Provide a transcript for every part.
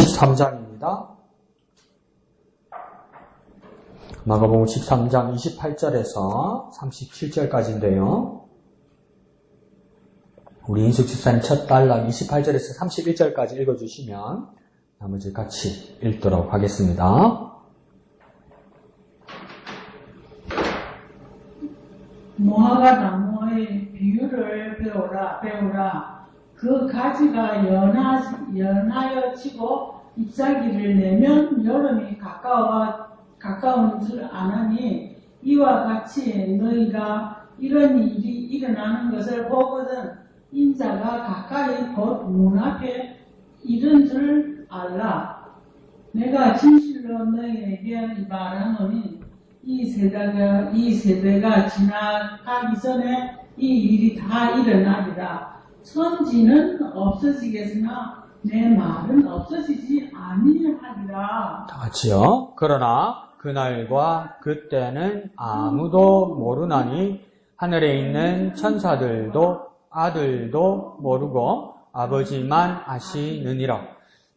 13장입니다. 마가복음 13장 28절에서 37절까지인데요. 우리 인숙 집사님 첫 단락 28절에서 31절까지 읽어주시면 나머지 같이 읽도록 하겠습니다. 무화과 나무의 비유를 배우라. 그 가지가 연하여 치고 잎사귀를 내면 여름이 가까운 줄 아나니 이와 같이 너희가 이런 일이 일어나는 것을 보거든 인자가 가까이 곧 눈앞에 이른 줄 알라. 내가 진실로 너희에게 말하노니 이 세대가 지나가기 전에 이 일이 다 일어나리라. 천지는 없어지겠으나 내 말은 없어지지 아니하리라. 다 같이요. 그러나 그날과 그때는 아무도 모르나니 하늘에 있는 천사들도 아들도 모르고 아버지만 아시느니라.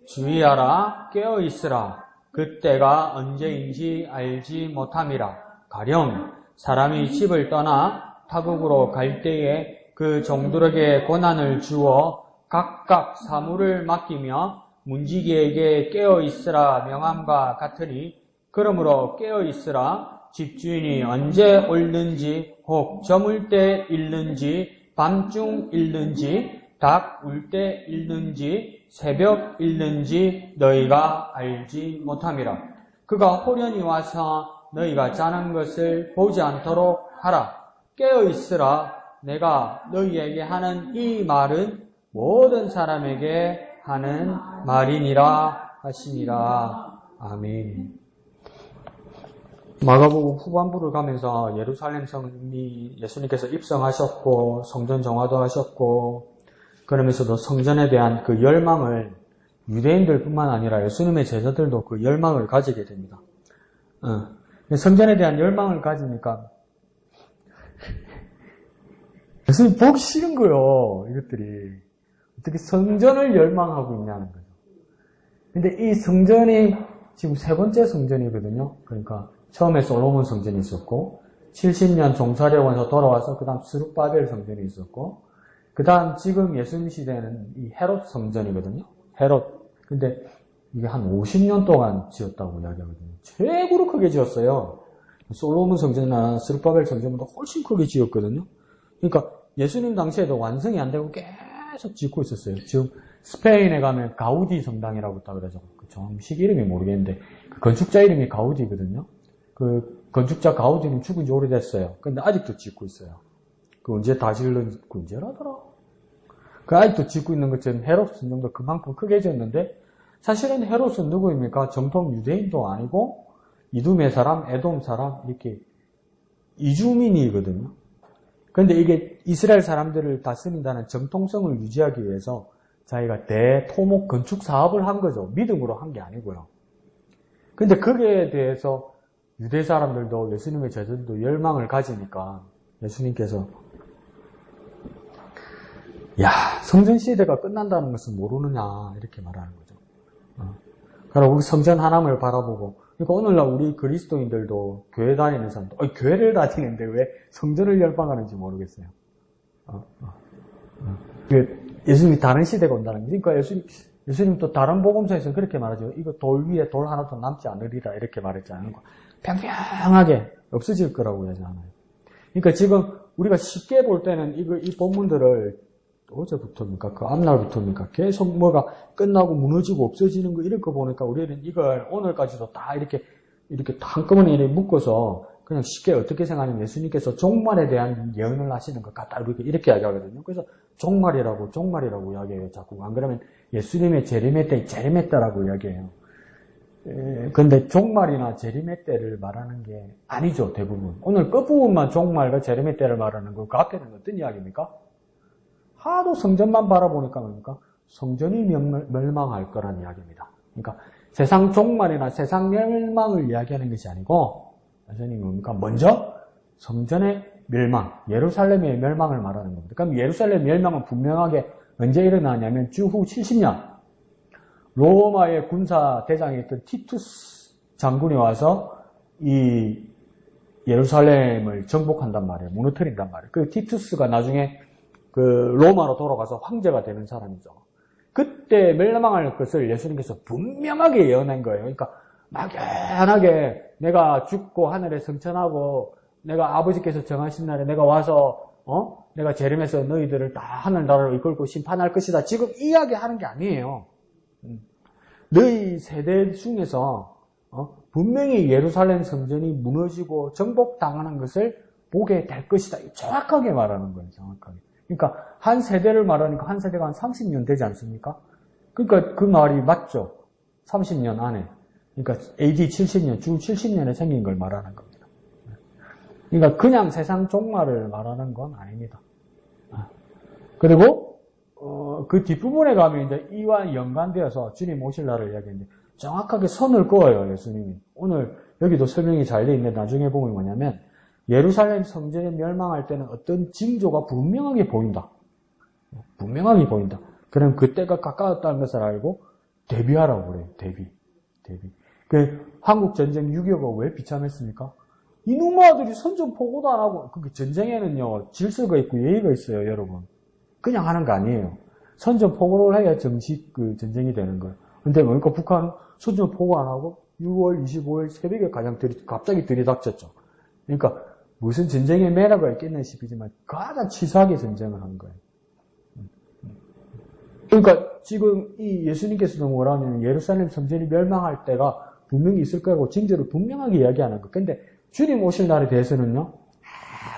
주의하라, 깨어있으라. 그때가 언제인지 알지 못함이라. 가령 사람이 집을 떠나 타국으로 갈 때에 그 종들에게 권한을 주어 각각 사물을 맡기며 문지기에게 깨어있으라 명함과 같으니 그러므로 깨어있으라. 집주인이 언제 올는지 혹 저물 때 일는지 밤중 일는지 닭 울 때 일는지 새벽 일는지 너희가 알지 못함이라. 그가 호련히 와서 너희가 자는 것을 보지 않도록 하라. 깨어있으라. 내가 너희에게 하는 이 말은 모든 사람에게 하는 말이니라 하시니라. 아멘. 마가복음 후반부를 가면서 예루살렘 성이 예수님께서 입성하셨고 성전 정화도 하셨고 그러면서도 성전에 대한 그 열망을 유대인들뿐만 아니라 예수님의 제자들도 그 열망을 가지게 됩니다. 성전에 대한 열망을 가지니까 예수님 보기 싫은 거예요. 이것들이 어떻게 성전을 열망하고 있냐는 거죠. 근데 이 성전이 지금 세 번째 성전이거든요. 그러니까 처음에 솔로몬 성전이 있었고 70년 종살이하면서 돌아와서 그 다음 스룹바벨 성전이 있었고 그 다음 지금 예수님 시대는 이 헤롯 성전이거든요. 헤롯. 근데 이게 한 50년 동안 지었다고 이야기하거든요. 최고로 크게 지었어요. 솔로몬 성전이나 스룹바벨 성전보다 훨씬 크게 지었거든요. 그러니까 예수님 당시에도 완성이 안 되고 계속 짓고 있었어요. 지금 스페인에 가면 가우디 성당이라고 있다고 그러죠. 그 정식 이름이 모르겠는데 그 건축자 이름이 가우디거든요. 그 건축자 가우디는 죽은 지 오래됐어요. 근데 아직도 짓고 있어요. 그 언제 다 질른, 그 언제라더라? 그 아직도 짓고 있는 것처럼 헤롯 성전도 그만큼 크게 지었는데 사실은 헤롯은 누구입니까? 정통 유대인도 아니고 이두메 사람, 에돔 사람 이렇게 이주민이거든요. 그런데 이게 이스라엘 사람들을 다스린다는 정통성을 유지하기 위해서 자기가 대토목 건축 사업을 한 거죠. 믿음으로 한 게 아니고요. 근데 거기에 대해서 유대 사람들도 예수님의 제자들도 열망을 가지니까 예수님께서 야, 성전 시대가 끝난다는 것은 모르느냐 이렇게 말하는 거죠. 그러나 우리 성전 하나님을 바라보고 그러니까 오늘날 우리 그리스도인들도 교회 다니는 사람도 교회를 다니는데 왜 성전을 열망하는지 모르겠어요. 예수님이 다른 시대가 온다는 거죠. 그러니까 예수님 또 다른 복음서에서 그렇게 말하죠. 이거 돌 위에 돌 하나도 남지 않으리라 이렇게 말했잖아요. 평평하게 없어질 거라고 하잖아요. 그러니까 지금 우리가 쉽게 볼 때는 이 본문들을 어제부터입니까? 그 앞날부터입니까? 계속 뭐가 끝나고 무너지고 없어지는 거 이런 거 보니까 우리는 이걸 오늘까지도 다 이렇게 한꺼번에 이렇게 묶어서 그냥 쉽게 어떻게 생각하냐면 예수님께서 종말에 대한 예언을 하시는 것 같다. 이렇게 이야기하거든요. 그래서 종말이라고 이야기해요. 자꾸. 안 그러면 예수님의 재림의 때라고 이야기해요. 근데 종말이나 재림의 때를 말하는 게 아니죠. 대부분. 오늘 끝부분만 종말과 재림의 때를 말하는 거 그 앞에는 어떤 이야기입니까? 하도 성전만 바라보니까 뭡니까? 성전이 멸망할 거란 이야기입니다. 그러니까 세상 종말이나 세상 멸망을 이야기하는 것이 아니고 예수님이 뭡니까? 먼저 성전의 멸망, 예루살렘의 멸망을 말하는 겁니다. 그럼 예루살렘 멸망은 분명하게 언제 일어나냐면 주후 70년 로마의 군사 대장이었던 티투스 장군이 와서 이 예루살렘을 정복한단 말이에요. 무너뜨린단 말이에요. 그 티투스가 나중에 그 로마로 돌아가서 황제가 되는 사람이죠. 그때 멸망할 것을 예수님께서 분명하게 예언한 거예요. 그러니까 막연하게 내가 죽고 하늘에 승천하고 내가 아버지께서 정하신 날에 내가 와서 내가 재림해서 너희들을 다 하늘나라로 이끌고 심판할 것이다. 지금 이야기하는 게 아니에요. 너희 세대 중에서 분명히 예루살렘 성전이 무너지고 정복당하는 것을 보게 될 것이다. 정확하게 말하는 거예요. 정확하게. 그러니까 한 세대를 말하니까 한 세대가 한 30년 되지 않습니까? 그러니까 그 말이 맞죠. 30년 안에. 그러니까 AD 70년, 주 70년에 생긴 걸 말하는 겁니다. 그러니까 그냥 세상 종말을 말하는 건 아닙니다. 그리고 그 뒷부분에 가면 이제 이와 연관되어서 주님 오실 날을 이야기했는데 정확하게 선을 그어요, 예수님이. 오늘 여기도 설명이 잘 돼 있는데 나중에 보면 뭐냐면 예루살렘 성전이 멸망할 때는 어떤 징조가 분명하게 보인다. 분명하게 보인다. 그럼 그때가 가까웠다는 것을 알고 대비하라고 그래요. 대비. 그 한국 전쟁 6.25가 왜 비참했습니까? 이놈아들이 선전포고도 안 하고, 그 전쟁에는요, 질서가 있고 예의가 있어요, 여러분. 그냥 하는 거 아니에요. 선전포고를 해야 정식 그 전쟁이 되는 거예요. 근데 뭡니까? 북한은 선전포고 안 하고 6월 25일 새벽에 갑자기 들이닥쳤죠. 그러니까 무슨 전쟁의 매너가 있겠나 싶지만 가장 치사하게 전쟁을 한 거예요. 그러니까 지금 이 예수님께서도 뭐라면 예루살렘 성전이 멸망할 때가 분명히 있을 거라고 징조를 분명하게 이야기하는 거. 근데 주님 오실 날에 대해서는요,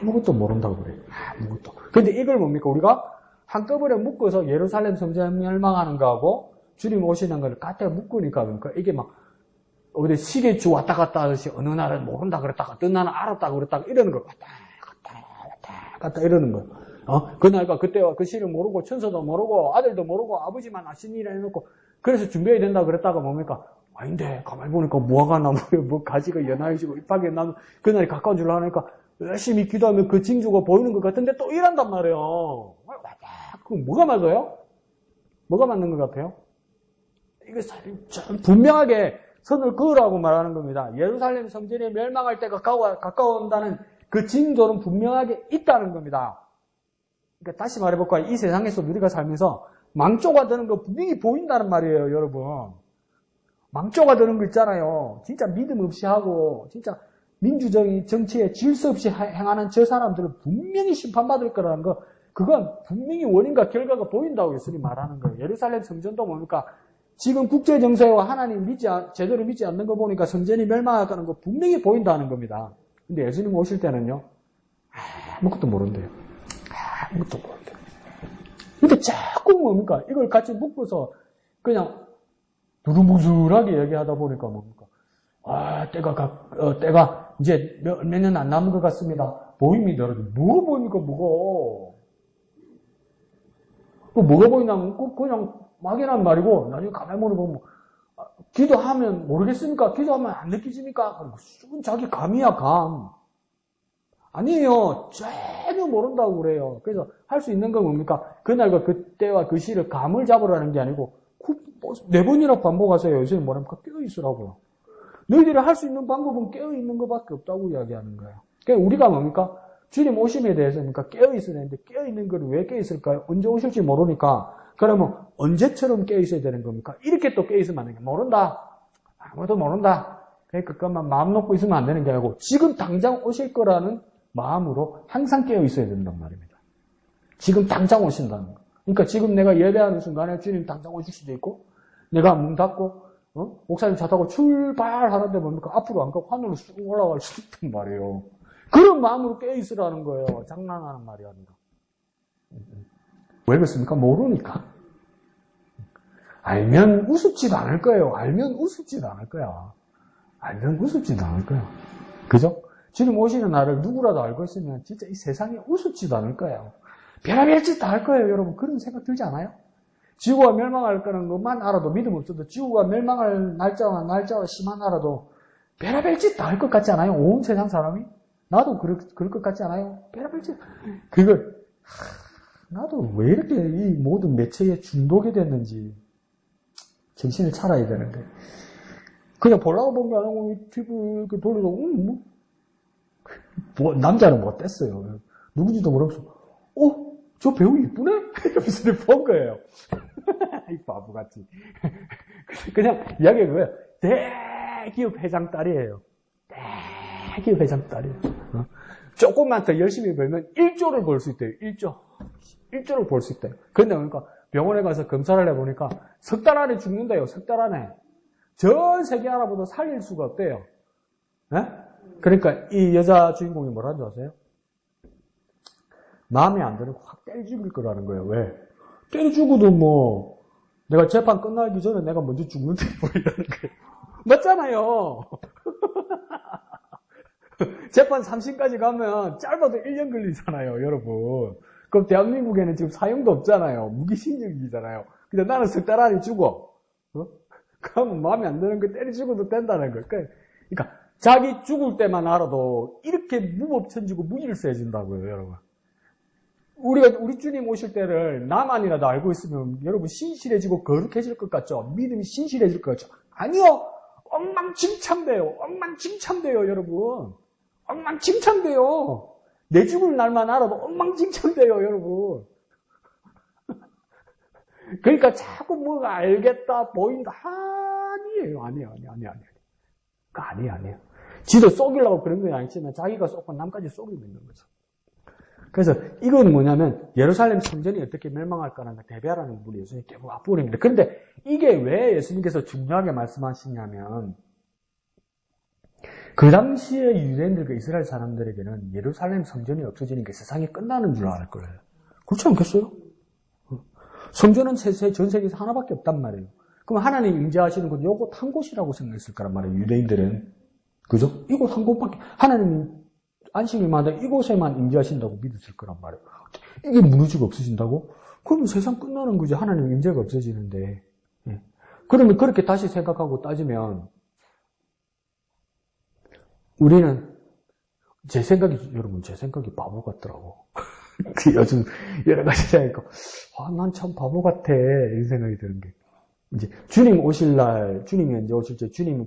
아무것도 모른다고 그래요. 아무것도. 근데 이걸 뭡니까? 우리가 한꺼번에 묶어서 예루살렘 성전 멸망하는 거하고 주님 오시는 걸 갖다 묶으니까 그러니까 이게 막 어디 시계추 왔다 갔다 하듯이 어느 날은 모른다 그랬다가 어떤 날은 알았다 그랬다가 이러는 거 왔다 갔다 이러는 거. 그날과 그때와 그 시를 모르고 천사도 모르고 아들도 모르고 아버지만 아시니라 해놓고 그래서 준비해야 된다 그랬다가 뭡니까? 아닌데 가만히 보니까 무화과 나무에 뭐 가지가 연하여지고 잎하게 나무 그날이 가까운 줄 아니까 열심히 기도하면 그 징조가 보이는 것 같은데 또 이란단 말이에요. 그럼 뭐가 맞아요? 뭐가 맞는 것 같아요? 이거 분명하게 선을 그으라고 말하는 겁니다. 예루살렘 성전이 멸망할 때가 가까운다는 그 징조는 분명하게 있다는 겁니다. 그러니까 다시 말해볼까요? 이 세상에서 우리가 살면서 망조가 되는 거 분명히 보인다는 말이에요, 여러분. 망조가 되는 거 있잖아요. 진짜 믿음 없이 하고 진짜 민주적인 정치에 질서 없이 행하는 저 사람들은 분명히 심판받을 거라는 거, 그건 분명히 원인과 결과가 보인다고 예수님이 말하는 거예요. 예루살렘 성전도 뭡니까? 지금 국제정세와 하나님 제대로 믿지 않는 거 보니까 성전이 멸망할까는 거 분명히 보인다는 겁니다. 근데 예수님 오실 때는요, 아무것도 모른대요. 아무것도 모른대요. 근데 자꾸 뭡니까? 이걸 같이 묶어서 그냥 두루뭉술하게 얘기하다 보니까 뭡니까? 때가 이제 몇 년 안 남은 것 같습니다. 보입니다, 여러분. 뭐가 보입니까, 뭐가? 뭐가 보이냐면, 그냥 막연한 말이고, 나중에 가만히 보면, 기도하면 모르겠습니까? 기도하면 안 느끼십니까? 자기 감이야, 감. 아니에요. 전혀 모른다고 그래요. 그래서 할 수 있는 건 뭡니까? 그날과 그때와 그 시를 감을 잡으라는 게 아니고, 4번이나 반복하세요. 요새는 뭐랍니까? 깨어있으라고요. 너희들이 할 수 있는 방법은 깨어있는 것밖에 없다고 이야기하는 거예요. 그러니까 우리가 뭡니까? 주님 오심에 대해서 그러니까 깨어있어야 되는데, 깨어있는 걸 왜 깨어있을까요? 언제 오실지 모르니까, 그러면 언제처럼 깨어있어야 되는 겁니까? 이렇게 또 깨어있으면 안 되는 거예요. 모른다. 아무도 모른다. 그러니까 그것만 마음 놓고 있으면 안 되는 게 아니고, 지금 당장 오실 거라는 마음으로 항상 깨어있어야 된단 말입니다. 지금 당장 오신다는 거. 그러니까 지금 내가 예배하는 순간에 주님 당장 오실 수도 있고, 내가 문 닫고, 목사님 차 타고 출발하는데 뭡니까? 앞으로 안 가고 하늘로 쑥 올라갈 수도 있단 말이에요. 그런 마음으로 깨어있으라는 거예요. 장난하는 말이 아니라. 왜 그렇습니까? 모르니까. 알면 우습지도 않을 거예요. 알면 우습지도 않을 거야. 알면 우습지도 않을 거야. 그죠? 주님 오시는 날을 누구라도 알고 있으면 진짜 이 세상에 우습지도 않을 거예요. 별의별 짓 다 할 거예요, 여러분. 그런 생각 들지 않아요? 지구가 멸망할 거는 것만 알아도 믿음 없어도 지구가 멸망할 날짜가 심한 알아도 별의별 짓 다 할 것 같지 않아요? 온 세상 사람이? 나도 그럴 것 같지 않아요? 별의별 짓. 나도 왜 이렇게 이 모든 매체에 중독이 됐는지 정신을 차려야 되는데. 그냥 보려고 본 게 아니고, TV 돌리고, 남자는 못 됐어요. 누군지도 모르면서, 저 배우 이쁘네? 이러면서 본 거예요. 이 바보같이. 그냥 이야기가 그거예요. 대기업 회장 딸이에요. 대기업 회장 딸이에요. 조금만 더 열심히 벌면 1조를 벌 수 있대요. 1조를 벌 수 있대요. 그런데 그러니까 병원에 가서 검사를 해보니까 석 달 안에 죽는다요. 석 달 안에. 전 세계 알아봐도 살릴 수가 없대요. 네? 그러니까 이 여자 주인공이 뭐라는 줄 아세요? 마음에 안 드는 거 확 때려 죽일 거라는 거예요. 왜? 때려 죽어도 뭐 내가 재판 끝나기 전에 내가 먼저 죽는데 뭐 이러는 거예요. 맞잖아요. 재판 3심까지 가면 짧아도 1년 걸리잖아요, 여러분. 그럼 대한민국에는 지금 사형도 없잖아요. 무기징역이잖아요. 근데 나는 석 달 안에 죽어. 그러면 마음에 안 드는 거 때려 죽어도 된다는 거예요. 그러니까 자기 죽을 때만 알아도 이렇게 무법천지고 무기를 써야진다고요, 여러분. 우리 주님 오실 때를 나만이라도 알고 있으면 여러분 신실해지고 거룩해질 것 같죠? 믿음이 신실해질 것 같죠? 아니요! 엉망진창돼요, 여러분. 엉망진창돼요. 내 죽을 날만 알아도 엉망진창돼요, 여러분. 그러니까 자꾸 뭐가 알겠다, 보인다. 아니에요. 아니에요. 지도 속이려고 그런 건 아니지만 자기가 속고 남까지 속이고 있는 거죠. 그래서 이건 뭐냐면 예루살렘 성전이 어떻게 멸망할까라는 대비하라는 분이 예수님 계속 앞부분입니다. 그런데 이게 왜 예수님께서 중요하게 말씀하시냐면 그 당시에 유대인들과 이스라엘 사람들에게는 예루살렘 성전이 없어지는 게 세상이 끝나는 줄 알 거예요. 그렇지 않겠어요? 성전은 전 세계에서 하나밖에 없단 말이에요. 그럼 하나님 임재하시는 곳 요곳 한 곳이라고 생각했을 거란 말이에요. 유대인들은. 그죠? 이곳 한 곳밖에 하나님이 안식일마다 이곳에만 임재하신다고 믿었을 거란 말이에요. 이게 무너지고 없어진다고? 그러면 세상 끝나는 거지. 하나님 임재가 없어지는데. 예. 그러면 그렇게 다시 생각하고 따지면 우리는 여러분 제 생각이 바보 같더라고. 요즘 여러 가지 생각하니까 난 참 바보 같아 이런 생각이 드는 게 이제 주님 오실 날 주님이 이제 오실 때 주님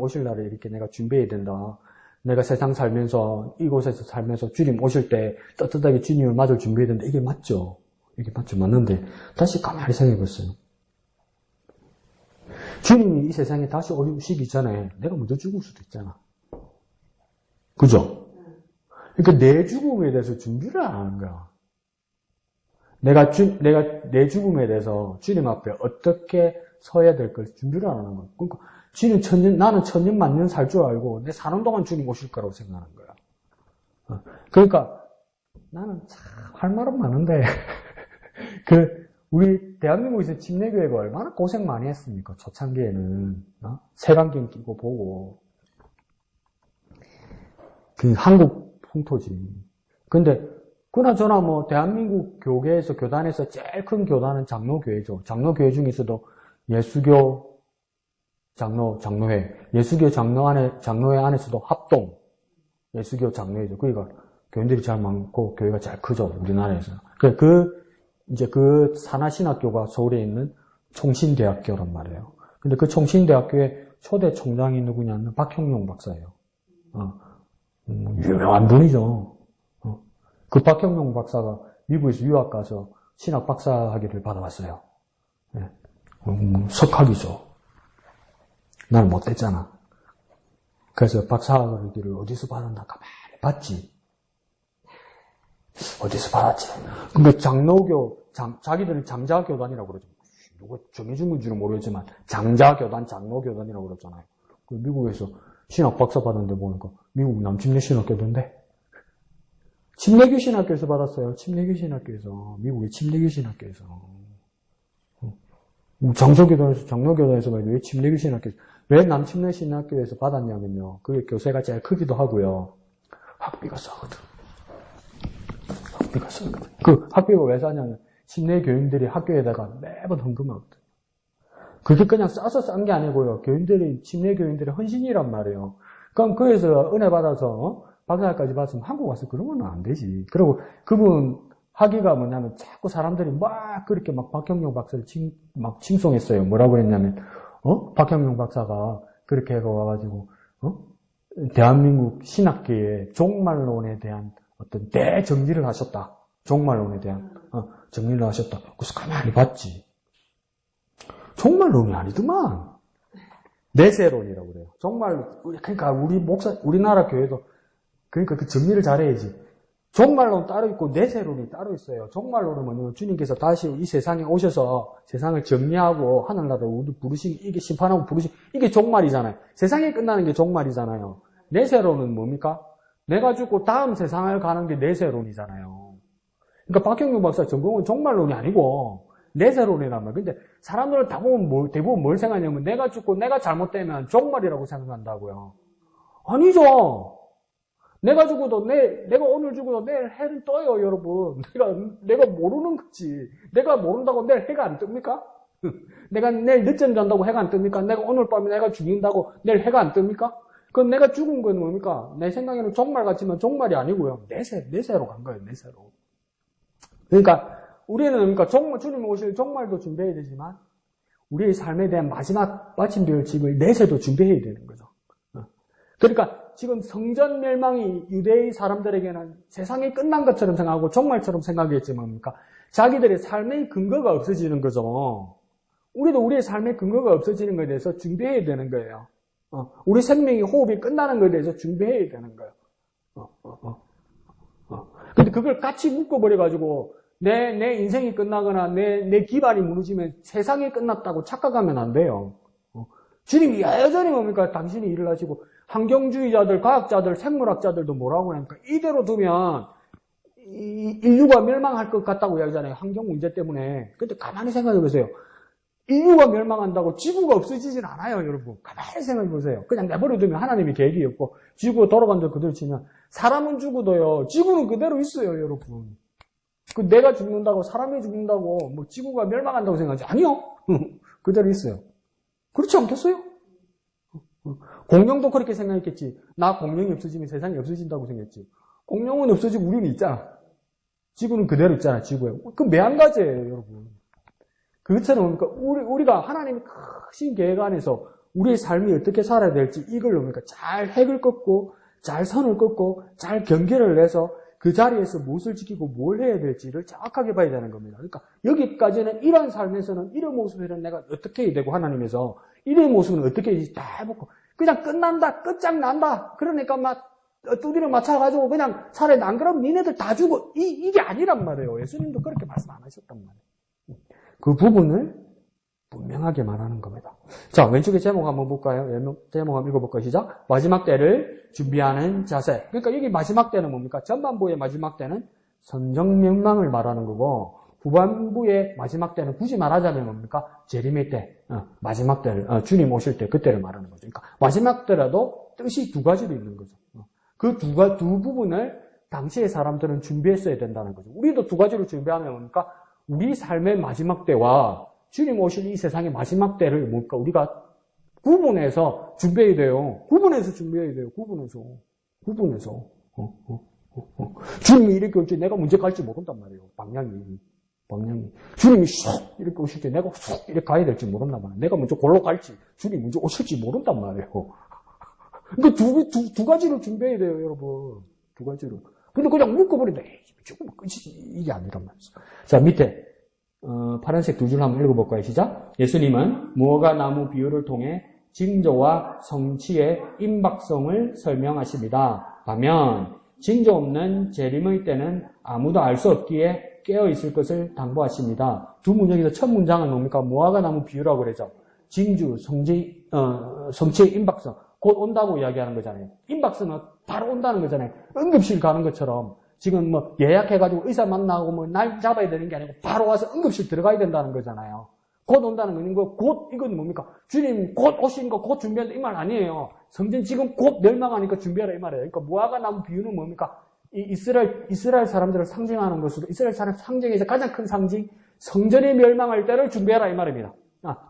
오실 날을 이렇게 내가 준비해야 된다. 내가 세상 살면서 이곳에서 살면서 주님 오실 때 떳떳하게 주님을 맞을 준비해야 된다. 이게 맞죠? 맞는데 다시 가만히 생각해 보세요. 주님이 이 세상에 다시 오시기 전에 내가 먼저 죽을 수도 있잖아. 그죠? 그러니까 내 죽음에 대해서 준비를 안 하는 거야. 내가 내 죽음에 대해서 주님 앞에 어떻게 서야 될 걸 준비를 안 하는 거야. 그러니까 나는 천년 만년 살 줄 알고 내 사는 동안 주님 오실 거라고 생각하는 거야. 그러니까 나는 참 할 말은 많은데 우리 대한민국에서 침례교회가 얼마나 고생 많이 했습니까? 초창기에는 색안경 끼고 보고 한국 풍토지. 근데 그나저나 대한민국 교단에서 제일 큰 교단은 장로교회죠. 장로교회 중에서도 예수교 장로회, 예수교 장로회 안에서도 합동 예수교 장로회죠. 그러니까 교인들이 제일 많고 교회가 제일 크죠, 우리나라에서. 그 산하신학교가 서울에 있는 총신대학교란 말이에요. 근데 그 총신대학교의 초대 총장이 누구냐면 박형용 박사예요. 유명한 분이죠. 그 박형용 박사가 미국에서 유학 가서 신학 박사학위를 받아왔어요. 네. 석학이죠. 나는 못됐잖아. 그래서 박사학위를 어디서 받았나 가만히 봤지. 어디서 받았지. 그러니까 자기들은 장자교단이라고 그러죠. 누가 정해준 건지는 모르겠지만 장자교단, 장로교단이라고 그러잖아요. 미국에서 신학 박사 받았는데 보니까 미국 남침례 신학교던데. 침례교 신학교에서 받았어요. 침례교 신학교에서. 미국의 침례교 신학교에서. 장로교단에서 왜 침례교 신학교에서. 왜 남침례 신학교에서 받았냐면요. 그게 교세가 제일 크기도 하고요. 학비가 싸거든. 그 학비가 왜 싸냐면 침례 교인들이 학교에다가 매번 헌금하거든. 그게 그냥 싸서 싼 게 아니고요. 침례 교인들의 헌신이란 말이에요. 그럼 거기서 은혜 받아서 박사학까지 받았으면 한국 와서 그러면 안 되지. 그리고 그분 하기가 뭐냐면 자꾸 사람들이 막 그렇게 막 박형룡 박사를 막 칭송했어요. 뭐라고 했냐면, 박형룡 박사가 그렇게 와가지고, 대한민국 신학계의 종말론에 대한 어떤 대정리를 하셨다. 종말론에 대한, 정리를 하셨다. 그래서 가만히 봤지. 종말론이 아니더만. 내세론이라고 그래요. 그러니까 우리나라 교회도, 그러니까 그 정리를 잘해야지. 종말론 따로 있고 내세론이 따로 있어요. 종말론은 뭐냐면 주님께서 다시 이 세상에 오셔서 세상을 정리하고 하늘나라를 우리 이게 심판하고 이게 종말이잖아요. 세상이 끝나는 게 종말이잖아요. 내세론은 뭡니까? 내가 죽고 다음 세상을 가는 게 내세론이잖아요. 그러니까 박형룡 박사 전공은 종말론이 아니고 내세론이란 말이에요. 근데 사람들은 대부분 뭘 생각하냐면 내가 죽고 내가 잘못되면 종말이라고 생각한다고요. 아니죠. 내가 오늘 죽어도 내일 해는 떠요, 여러분. 내가 모르는 거지. 내가 모른다고 내일 해가 안 뜹니까? 내가 내일 늦잠 잔다고 해가 안 뜹니까? 내가 오늘 밤에 내가 죽인다고 내일 해가 안 뜹니까? 그럼 내가 죽은 건 뭡니까? 내 생각에는 종말 같지만 종말이 아니고요. 내세로 간 거예요, 내세로. 그러니까, 우리는 그러니까 주님 오실 종말도 준비해야 되지만, 우리의 삶에 대한 마지막 마침될 집을 내세도 준비해야 되는 거죠. 그러니까, 지금 성전 멸망이 유대의 사람들에게는 세상이 끝난 것처럼 생각하고 종말처럼 생각했지만 뭡니까? 자기들의 삶의 근거가 없어지는 거죠. 우리도 우리의 삶의 근거가 없어지는 것에 대해서 준비해야 되는 거예요. 우리 생명의 호흡이 끝나는 것에 대해서 준비해야 되는 거예요. 근데 그걸 같이 묶어버려가지고 내 인생이 끝나거나 내 기반이 무너지면 세상이 끝났다고 착각하면 안 돼요. 주님이 여전히 뭡니까? 당신이 일을 하시고 환경주의자들, 과학자들, 생물학자들도 뭐라고 하니까 이대로 두면 인류가 멸망할 것 같다고 이야기하잖아요. 환경 문제 때문에. 근데 가만히 생각해 보세요. 인류가 멸망한다고 지구가 없어지진 않아요, 여러분. 가만히 생각해 보세요. 그냥 내버려두면 하나님이 계획이 없고 지구가 돌아가는 대로 그대로 치면 사람은 죽어도요. 지구는 그대로 있어요, 여러분. 내가 죽는다고 사람이 죽는다고 뭐 지구가 멸망한다고 생각하지? 아니요. 그대로 있어요. 그렇지 않겠어요? 공룡도 그렇게 생각했겠지. 나 공룡이 없어지면 세상이 없어진다고 생각했지. 공룡은 없어지고 우리는 있잖아. 지구는 그대로 있잖아, 지구에. 그 매한가지예요, 여러분. 그것처럼 그러니까 우리가 하나님의 크신 계획 안에서 우리의 삶이 어떻게 살아야 될지 이걸 그러니까 잘 핵을 꺾고 잘 선을 꺾고 잘 경계를 내서 그 자리에서 무엇을 지키고 뭘 해야 될지를 정확하게 봐야 되는 겁니다. 그러니까 여기까지는 이런 삶에서는 이런 모습에는 내가 어떻게 해야 되고 하나님에서 이런 모습은 어떻게 해야지 다 해보고 그냥 끝난다, 끝장난다. 그러니까 막 두드려 맞춰가지고 그냥 차라리 안 그러면 니네들 다 죽어. 이게 아니란 말이에요. 예수님도 그렇게 말씀 안 하셨단 말이에요. 그 부분을 분명하게 말하는 겁니다. 자, 왼쪽에 제목 한번 볼까요? 제목 한번 읽어볼까요? 시작. 마지막 때를 준비하는 자세. 그러니까 여기 마지막 때는 뭡니까? 전반부의 마지막 때는 선정멸망을 말하는 거고 후반부의 마지막 때는 굳이 말하자면 뭡니까? 재림의 때, 마지막 때를, 주님 오실 때 그때를 말하는 거죠. 그러니까 마지막 때라도 뜻이 두 가지로 있는 거죠. 그 두 부분을 당시의 사람들은 준비했어야 된다는 거죠. 우리도 두 가지로 준비하면 뭡니까? 우리 삶의 마지막 때와 주님 오실 이 세상의 마지막 때를 뭡니까? 우리가 구분해서 준비해야 돼요. 구분해서 준비해야 돼요. 구분해서. 주님이 이렇게 올지 내가 문제 갈지 모른단 말이에요. 방향이. 주님이 슉 이렇게 오실 때 내가 슉 이렇게 가야 될지 모른단 말이에요. 내가 먼저 골로 갈지 주님이 먼저 오실지 모른단 말이에요. 그러니까 두 가지로 준비해야 돼요, 여러분. 두 가지로. 근데 그냥 묶어버린다. 조금 끝이지. 이게 아니란 말이죠. 자, 밑에 파란색 두 줄 한번 읽어볼까요? 시작. 예수님은 무화과 나무 비유를 통해 징조와 성취의 임박성을 설명하십니다. 반면 징조 없는 재림의 때는 아무도 알 수 없기에 깨어있을 것을 당부하십니다. 두 문장에서 첫 문장은 뭡니까? 무화과 나무 비유라고 그러죠. 징조, 성취의 임박성. 곧 온다고 이야기하는 거잖아요. 임박성은 바로 온다는 거잖아요. 응급실 가는 것처럼 지금 뭐 예약해가지고 의사 만나고 뭐 날 잡아야 되는 게 아니고 바로 와서 응급실 들어가야 된다는 거잖아요. 곧 온다는 거는 곧 이건 뭡니까? 주님 곧 오신 거 곧 준비한다 이 말 아니에요. 성전 지금 곧 멸망하니까 준비하라 이 말이에요. 그러니까 무화과 나무 비유는 뭡니까? 이 이스라엘 사람들을 상징하는 것으로 이스라엘 사람 상징에서 가장 큰 상징 성전이 멸망할 때를 준비하라 이 말입니다.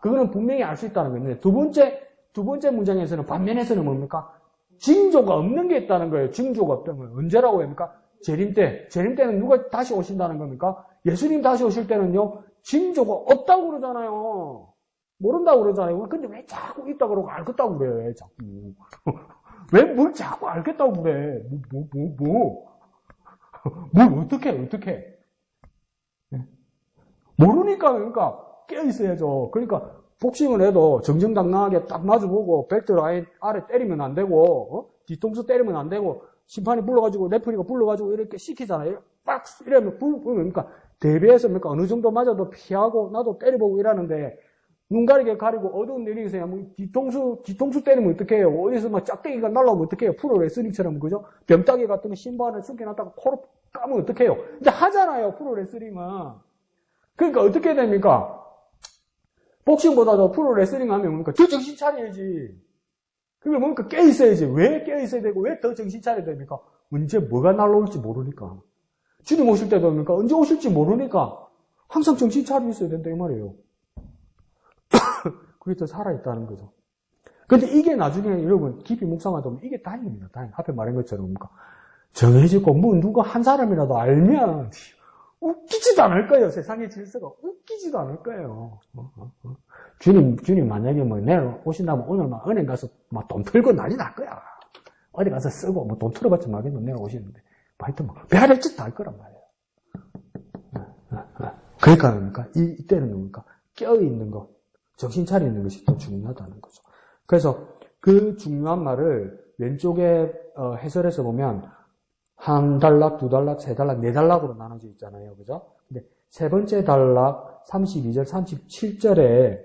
그거는 분명히 알 수 있다는 건데 두 번째 문장에서는 반면에서는 뭡니까? 징조가 없는 게 있다는 거예요. 징조가 없다는 거예요. 언제라고 합니까? 재림 때는 누가 다시 오신다는 겁니까? 예수님 다시 오실 때는요, 징조가 없다고 그러잖아요. 모른다고 그러잖아요. 근데 왜 자꾸 있다고 그러고 알겠다고 그래, 자꾸. 왜 뭘 자꾸 알겠다고 그래? 뭘 어떻게? 모르니까, 그러니까, 깨어있어야죠. 그러니까, 복싱을 해도 정정당당하게 딱 마주보고, 벨트 라인 아래 때리면 안 되고, 뒤통수 때리면 안 되고, 심판이 불러가지고, 레프리가 불러가지고, 이렇게 시키잖아요. 빡! 이러면 그러니까, 대비해서 그러니까 어느 정도 맞아도 피하고, 나도 때려보고 이러는데, 눈 가리게 가리고, 어두운 내리기서 뭐, 뒤통수 때리면 어떡해요? 어디서 막 짝대기가 날라오면 어떡해요? 프로레슬링처럼, 그죠? 병따개 같은 거 신발을 숨겨놨다가 코로 까면 어떡해요? 근데 하잖아요, 프로레슬링은. 그러니까 어떻게 됩니까? 복싱보다도 프로레슬링 하면 뭡니까? 더 정신 차려야지. 그게 뭡니까? 깨있어야지. 왜 깨있어야 되고, 왜 더 정신 차려야 됩니까? 언제 뭐가 날라올지 모르니까. 주님 오실 때도 뭡니까? 언제 오실지 모르니까. 항상 정신 차리고 있어야 된다, 이 말이에요. 그게 더 살아있다는 거죠. 근데 이게 나중에 여러분, 깊이 묵상하다 보면 이게 다행입니다. 다행. 앞에 말한 것처럼 뭡니까? 정해지고, 뭐, 누가 한 사람이라도 알면, 웃기지도 않을 거예요. 세상의 질서가 웃기지도 않을 거예요. 주님 만약에 뭐 내일 오신다면 오늘 막 은행 가서 막 돈 털고 난리 날 거야. 어디 가서 쓰고 뭐 돈 털어봤자 막겠노. 내일 오시는데 하여튼 뭐 배할 짓 다 할 거란 말이에요. 그러니까 뭡니까? 이때는 뭡니까? 깨어있는 것, 정신 차리는 것이 더 중요하다는 거죠. 그래서 그 중요한 말을 왼쪽에 해설에서 보면 한 단락, 두 단락, 세 단락, 네 단락으로 나눠져 있잖아요. 그죠? 근데 세 번째 단락 32절, 37절에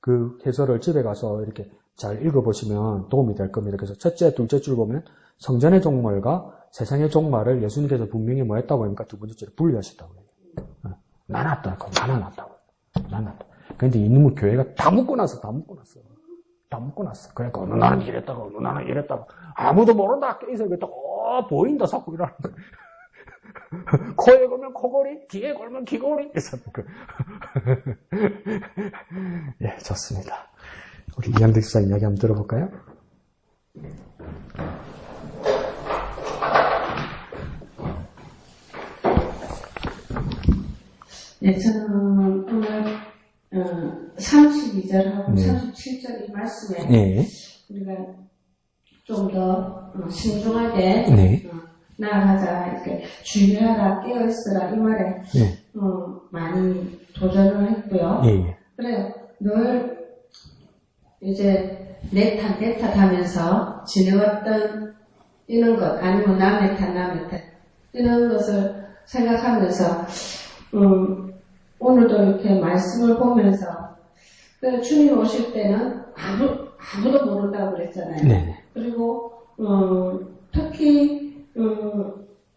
그 해설을 집에 가서 이렇게 잘 읽어보시면 도움이 될 겁니다. 그래서 첫째, 둘째 줄 보면 성전의 종말과 세상의 종말을 예수님께서 분명히 뭐 했다고 하니까 두 번째 줄에 분리하셨다고 해요. 나눴다고. 그런데 이놈의 교회가 다 묶어놨어. 그러니까 어느 나라는 이랬다고, 어느 나라는 이랬다고. 아무도 모른다. 깨서 이랬다고. 보인다. 자꾸 이러는 거야. 코에 걸면 코걸이, 귀에 걸면 귀걸이. 예, 좋습니다. 우리 이한득 집사 이야기 한번 들어볼까요? 네, 저는 오늘 32절하고 네. 37절 이 말씀에 네. 우리가 좀 더 신중하게 네. 나아가자, 이렇게 주의하라, 깨어있으라 이 말에 네. 많이 도전을 했고요. 예. 그래요. 늘 이제 내 탓 하면서 지내왔던 이런 것, 아니면 남의 탓 이런 것을 생각하면서 오늘도 이렇게 말씀을 보면서 주님 오실 때는 아무도 모른다고 그랬잖아요. 네. 그리고 특히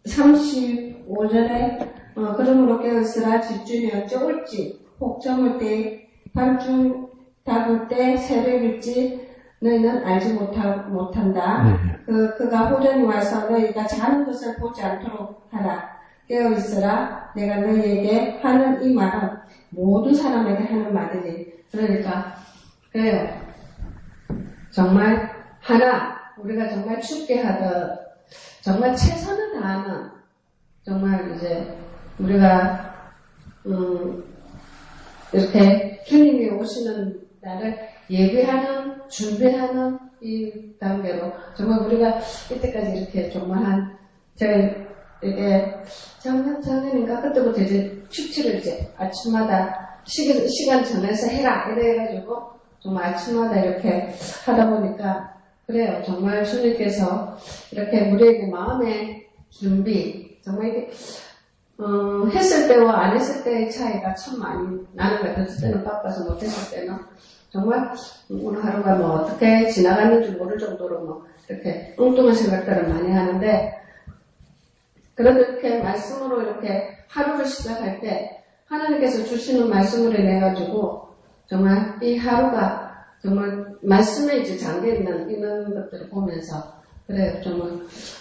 35절에 그러므로 깨어있으라 집중이 어쩌올지 혹점을 때 밤중 닫을 때 새벽일지 너희는 알지 못한다. 네. 그가 호전이 와서 너희가 자는 것을 보지 않도록 하라. 깨어있으라. 내가 너희에게 하는 이 말은 모든 사람에게 하는 말이지. 그러니까 그래요. 정말 하나 우리가 정말 춥게 하듯 정말 최선을 다하는 정말 이제 우리가 이렇게 주님이 오시는 날을 예배하는 준비하는 이 단계로 정말 우리가 이때까지 이렇게 정말 제가 이게 작년인가 그때부터 이제 축제를 이제 아침마다 시간 정해서 해라 이래가지고 정말 아침마다 이렇게 하다 보니까 그래요. 정말 주님께서 이렇게 우리에게 마음의 준비 정말 이게 했을 때와 안 했을 때의 차이가 참 많이 나는 것 같아요. 그때는 바빠서 못했을 때는 정말 오늘 하루가 뭐 어떻게 지나갔는지 모를 정도로 뭐 이렇게 엉뚱한 생각들을 많이 하는데 그래도 이렇게 말씀으로 이렇게 하루를 시작할 때 하나님께서 주시는 말씀을 인해가지고 정말 이 하루가 정말 말씀에 이제 잠겨있는 이런 것들을 보면서 그래요. 정말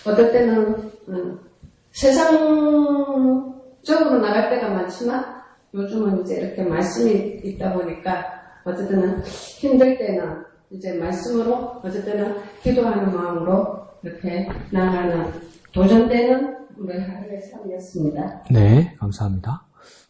어떨 때는 세상적으로 나갈 때가 많지만 요즘은 이제 이렇게 말씀이 있다 보니까 어쨌든 힘들 때는 이제 말씀으로 어쨌든 기도하는 마음으로 이렇게 나가는 도전되는 네, 하루의 삶이었습니다. 네, 감사합니다.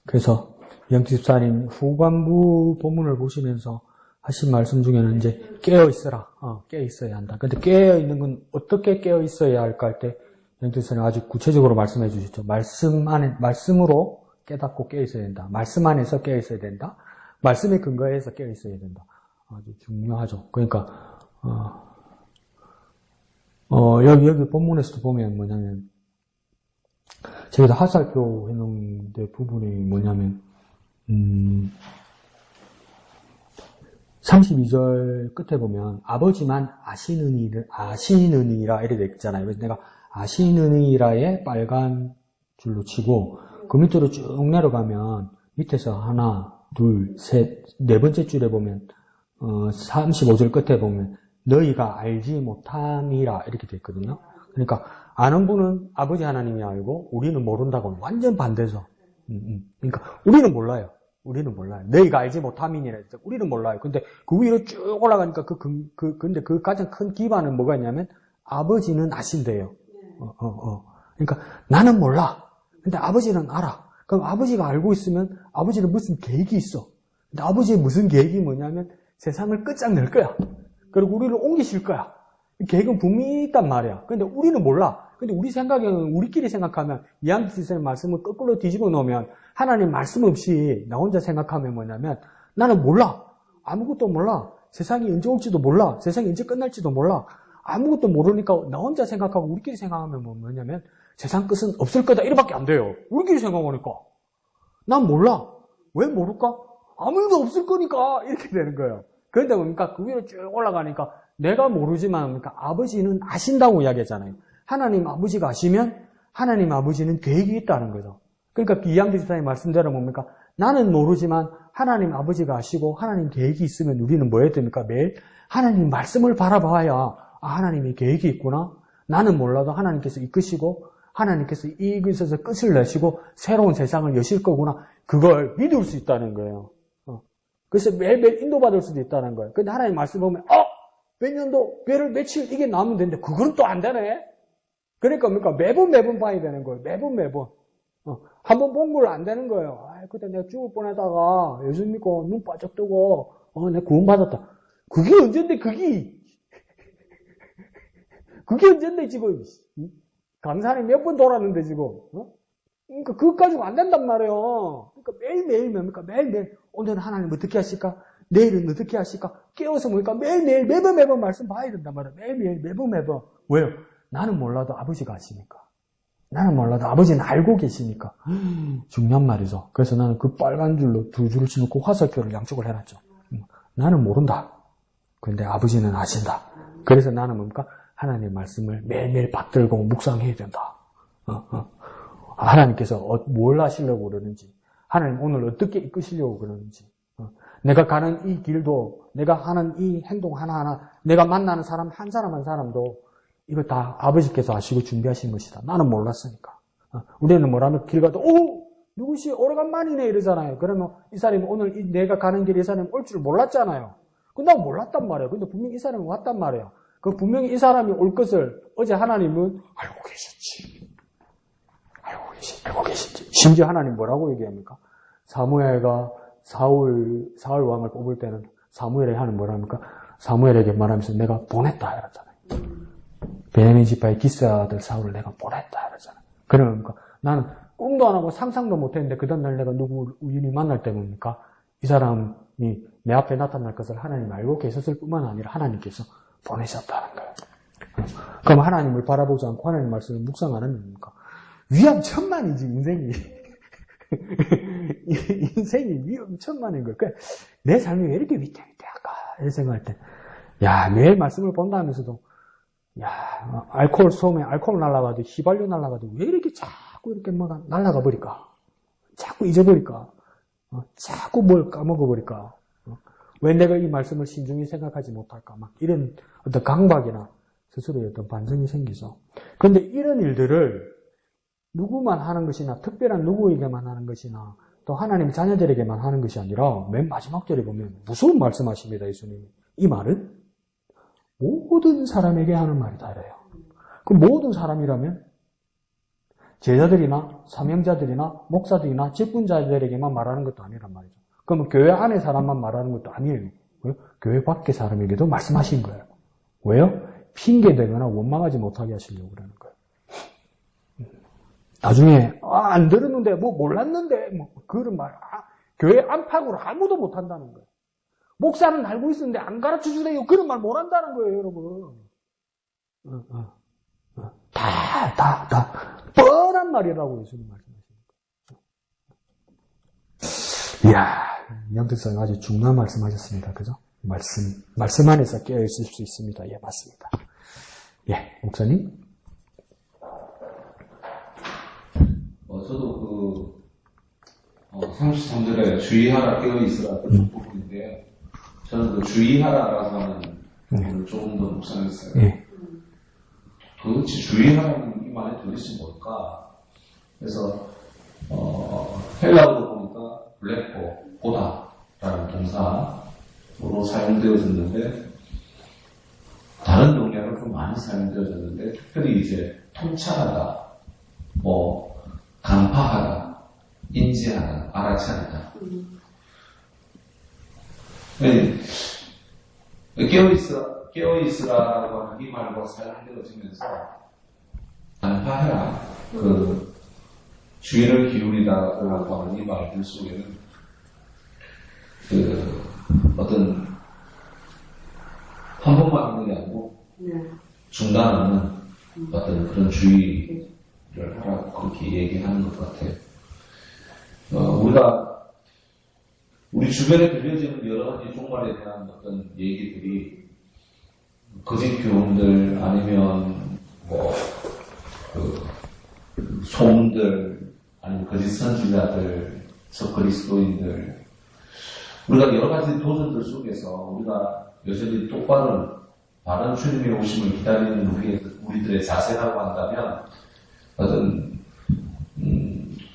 그래서 이영주 집사님 후반부 본문을 보시면서 하신 말씀 중에는 이제 깨어있어라. 깨어있어야 한다. 근데 깨어있는 건 어떻게 깨어있어야 할까 할 때 이영주 집사님 아주 구체적으로 말씀해 주시죠. 말씀으로 깨닫고 깨어있어야 된다. 말씀 안에서 깨어있어야 된다. 말씀에 근거해서 깨어있어야 된다. 아주 중요하죠. 그러니까 여기 본문에서도 보면 뭐냐면 제가 하살표 해놓은 부분이 뭐냐면 32절 끝에 보면 아버지만 아시느니라 이렇게 되어 있잖아요. 그래서 내가 아시느니라에 빨간 줄로 치고 그 밑으로 쭉 내려가면 밑에서 하나, 둘, 셋, 네 번째 줄에 보면 35절 끝에 보면 너희가 알지 못함이라 이렇게 되어 있거든요. 그러니까 아는 분은 아버지 하나님이 알고 우리는 모른다고 완전 반대죠. 그러니까 우리는 몰라요. 너희가 알지 못함이니라 했죠. 우리는 몰라요. 근데 그 위로 쭉 올라가니까 근데 그 가장 큰 기반은 뭐가 있냐면 아버지는 아신대요. 그러니까 나는 몰라. 근데 아버지는 알아. 그럼 아버지가 알고 있으면 아버지는 무슨 계획이 있어. 근데 아버지의 무슨 계획이 뭐냐면 세상을 끝장낼 거야. 그리고 우리를 옮기실 거야. 계획은 분명히 있단 말이야. 근데 우리는 몰라. 근데 우리 생각에는 우리끼리 생각하면 이한기 선생님 말씀을 거꾸로 뒤집어 놓으면 하나님 말씀 없이 나 혼자 생각하면 뭐냐면 나는 몰라. 아무것도 몰라. 세상이 언제 올지도 몰라. 세상이 언제 끝날지도 몰라. 아무것도 모르니까 나 혼자 생각하고 우리끼리 생각하면 뭐냐면 세상 끝은 없을 거다 이렇게밖에 안 돼요. 우리끼리 생각하니까. 난 몰라. 왜 모를까? 아무 일도 없을 거니까 이렇게 되는 거예요. 그런데 보니까 그 위로 쭉 올라가니까 내가 모르지만 그러니까 아버지는 아신다고 이야기했잖아요. 하나님 아버지가 아시면 하나님 아버지는 계획이 있다는 거죠. 그러니까 이양기 집사님 말씀대로 뭡니까? 나는 모르지만 하나님 아버지가 아시고 하나님 계획이 있으면 우리는 뭐 해야 됩니까? 매일 하나님 말씀을 바라봐야 하나님의 계획이 있구나. 나는 몰라도 하나님께서 이끄시고 하나님께서 이것에서 끝을 내시고 새로운 세상을 여실 거구나. 그걸 믿을 수 있다는 거예요. 그래서 매일매일 인도받을 수도 있다는 거예요. 근데 하나님 말씀 보면 몇 년도, 며칠 이게 나오면 되는데 그건 또 안 되네. 그러니까 뭡니까? 매번 봐야 되는 거예요. 매번. 한번 본 걸 안 되는 거예요. 그때 내가 죽을 뻔하다가 예수 믿고 눈 바짝 뜨고 내가 구원받았다. 그게 언젠데 그게 언젠데 지금 강산에 몇 번 돌았는데 지금 그러니까 그것 가지고 안 된단 말이에요. 그러니까 매일매일 뭡니까? 매일매일 오늘은 하나님 어떻게 하실까? 내일은 어떻게 하실까? 깨워서 보니까 매일매일 매번 말씀 봐야 된단 말이에요. 매일매일 매번 왜요? 나는 몰라도 아버지가 아시니까. 나는 몰라도 아버지는 알고 계시니까. 중요한 말이죠. 그래서 나는 그 빨간 줄로 두 줄을 치놓고 화살표를 양쪽을 해놨죠. 나는 모른다. 그런데 아버지는 아신다. 그래서 나는 뭡니까? 하나님의 말씀을 매일매일 받들고 묵상해야 된다. 하나님께서 뭘 하시려고 그러는지, 하나님 오늘 어떻게 이끄시려고 그러는지, 내가 가는 이 길도, 내가 하는 이 행동 하나하나, 내가 만나는 사람 한 사람 한 사람도 이거 다 아버지께서 아시고 준비하신 것이다. 나는 몰랐으니까. 우리는 뭐라면 길 가도 누구시 오래간만이네 이러잖아요. 그러면 이 사람이 오늘 내가 가는 길에 이 사람이 올 줄 몰랐잖아요. 근데 난 몰랐단 말이에요. 근데 분명히 이 사람이 왔단 말이에요. 그 분명히 이 사람이 올 것을 어제 하나님은 알고 계셨지. 알고 계시지. 심지어 하나님 뭐라고 얘기합니까? 사무엘가 사울 왕을 뽑을 때는 사무엘에 하는 뭐랍니까? 사무엘에게 말하면서 내가 보냈다 이랬잖아요. 베냐민 지파의 기사들 사울을 내가 보냈다 이랬잖아요. 그러니까 나는 꿈도 안 하고 상상도 못 했는데 그 다음날 내가 누구 우연히 만날 때 뭡니까? 이 사람이 내 앞에 나타날 것을 하나님 알고 계셨을 뿐만 아니라 하나님께서 보내셨다는 거예요. 그럼 하나님을 바라보지 않고 하나님 말씀을 묵상 안 하면 뭡니까? 위험천만이지 인생이. 인생이 위험천만인 거예요. 그러니까 내 삶이 왜 이렇게 위태위태할까 이런 생각할 때 매일 말씀을 본다면서도 알코올 소음에 알코올 날아가도 휘발유 날아가도 왜 이렇게 자꾸 이렇게 뭐가 날아가 버릴까? 자꾸 잊어버릴까? 자꾸 뭘 까먹어 버릴까? 왜 내가 이 말씀을 신중히 생각하지 못할까? 막 이런 어떤 강박이나 스스로의 어떤 반성이 생기죠. 그런데 이런 일들을 누구만 하는 것이나 특별한 누구에게만 하는 것이나 또 하나님 자녀들에게만 하는 것이 아니라 맨 마지막 절에 보면 무서운 말씀하십니다. 예수님이. 이 말은 모든 사람에게 하는 말이다 이래요. 그 모든 사람이라면 제자들이나 사명자들이나 목사들이나 직분자들에게만 말하는 것도 아니란 말이죠. 그러면 교회 안에 사람만 말하는 것도 아니에요. 왜요? 교회 밖의 사람에게도 말씀하신 거예요. 왜요? 핑계대거나 원망하지 못하게 하시려고 그러는 거예요. 나중에 안 들었는데 뭐 몰랐는데 뭐 그런 말 교회 안팎으로 아무도 못한다는 거예요. 목사는 알고 있었는데 안 가르쳐주네요. 그런 말 못한다는 거예요, 여러분. 다 뻔한 말이라고 예수님 말씀하십니다. 이야, 양득성 아주 중요한 말씀하셨습니다. 그죠? 말씀 안에서 깨어있을 수 있습니다. 예, 맞습니다. 예, 목사님. 저도 33절에 주의하라 깨어있으라 그 부분인데요. 저는 그 주의하라라고 하는 부분을 조금 더 묵상했어요. 예. 도대체 주의하라는 이 말의 뜻이 뭘까? 그래서 헬라어로 보니까 블레코, 보다라는 동사로 사용되어졌는데 다른 용례로 많이 사용되어졌는데 특별히 이제 통찰하다, 간파하다, 인지하다, 알아차리다. 깨어있으라고 하는 이 말과 사용되어지면서 간파해라, 주의를 기울이다라고 하는 이 말들 속에는 어떤 한 번만 하는 게 아니고 중단하는 어떤 그런 주의를 하라고 그렇게 얘기하는 것 같아요. 우리 주변에 들려지는 여러 가지 종말에 대한 어떤 얘기들이 거짓 교훈들 아니면 소문들 아니면 거짓 선지자들, 적그리스도인들 우리가 여러 가지 도전들 속에서 우리가 여전히 똑바른 바른 주님의 오심을 기다리는 우리들의 자세라고 한다면 어떤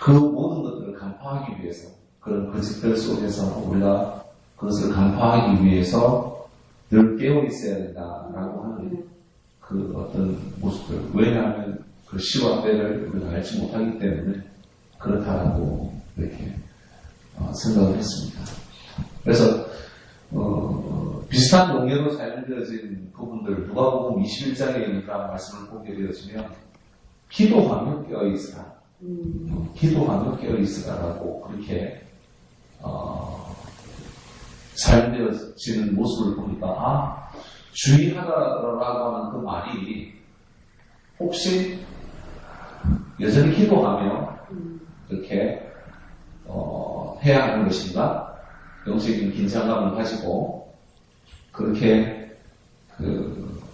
그 모든 것들을 간파하기 위해서 그런 거짓들 속에서 우리가 그것을 간파하기 위해서 늘 깨어 있어야 된다라고 하는 그 어떤 모습들. 왜냐하면 그 시와 때를 우리가 알지 못하기 때문에 그렇다라고 이렇게 생각을 했습니다. 그래서 비슷한 용례로 사용되어진 부분들 누가복음 21장에 그런 말씀을 보게 되어지면 기도하며 깨어있으라. 기도하며 깨어있으라라고 그렇게 사용되어지는 모습을 보니까 주의하라라고 하는 그 말이 혹시 여전히 기도하며 이렇게 해야 하는 것인가? 영적인 긴장감을 가지고 그렇게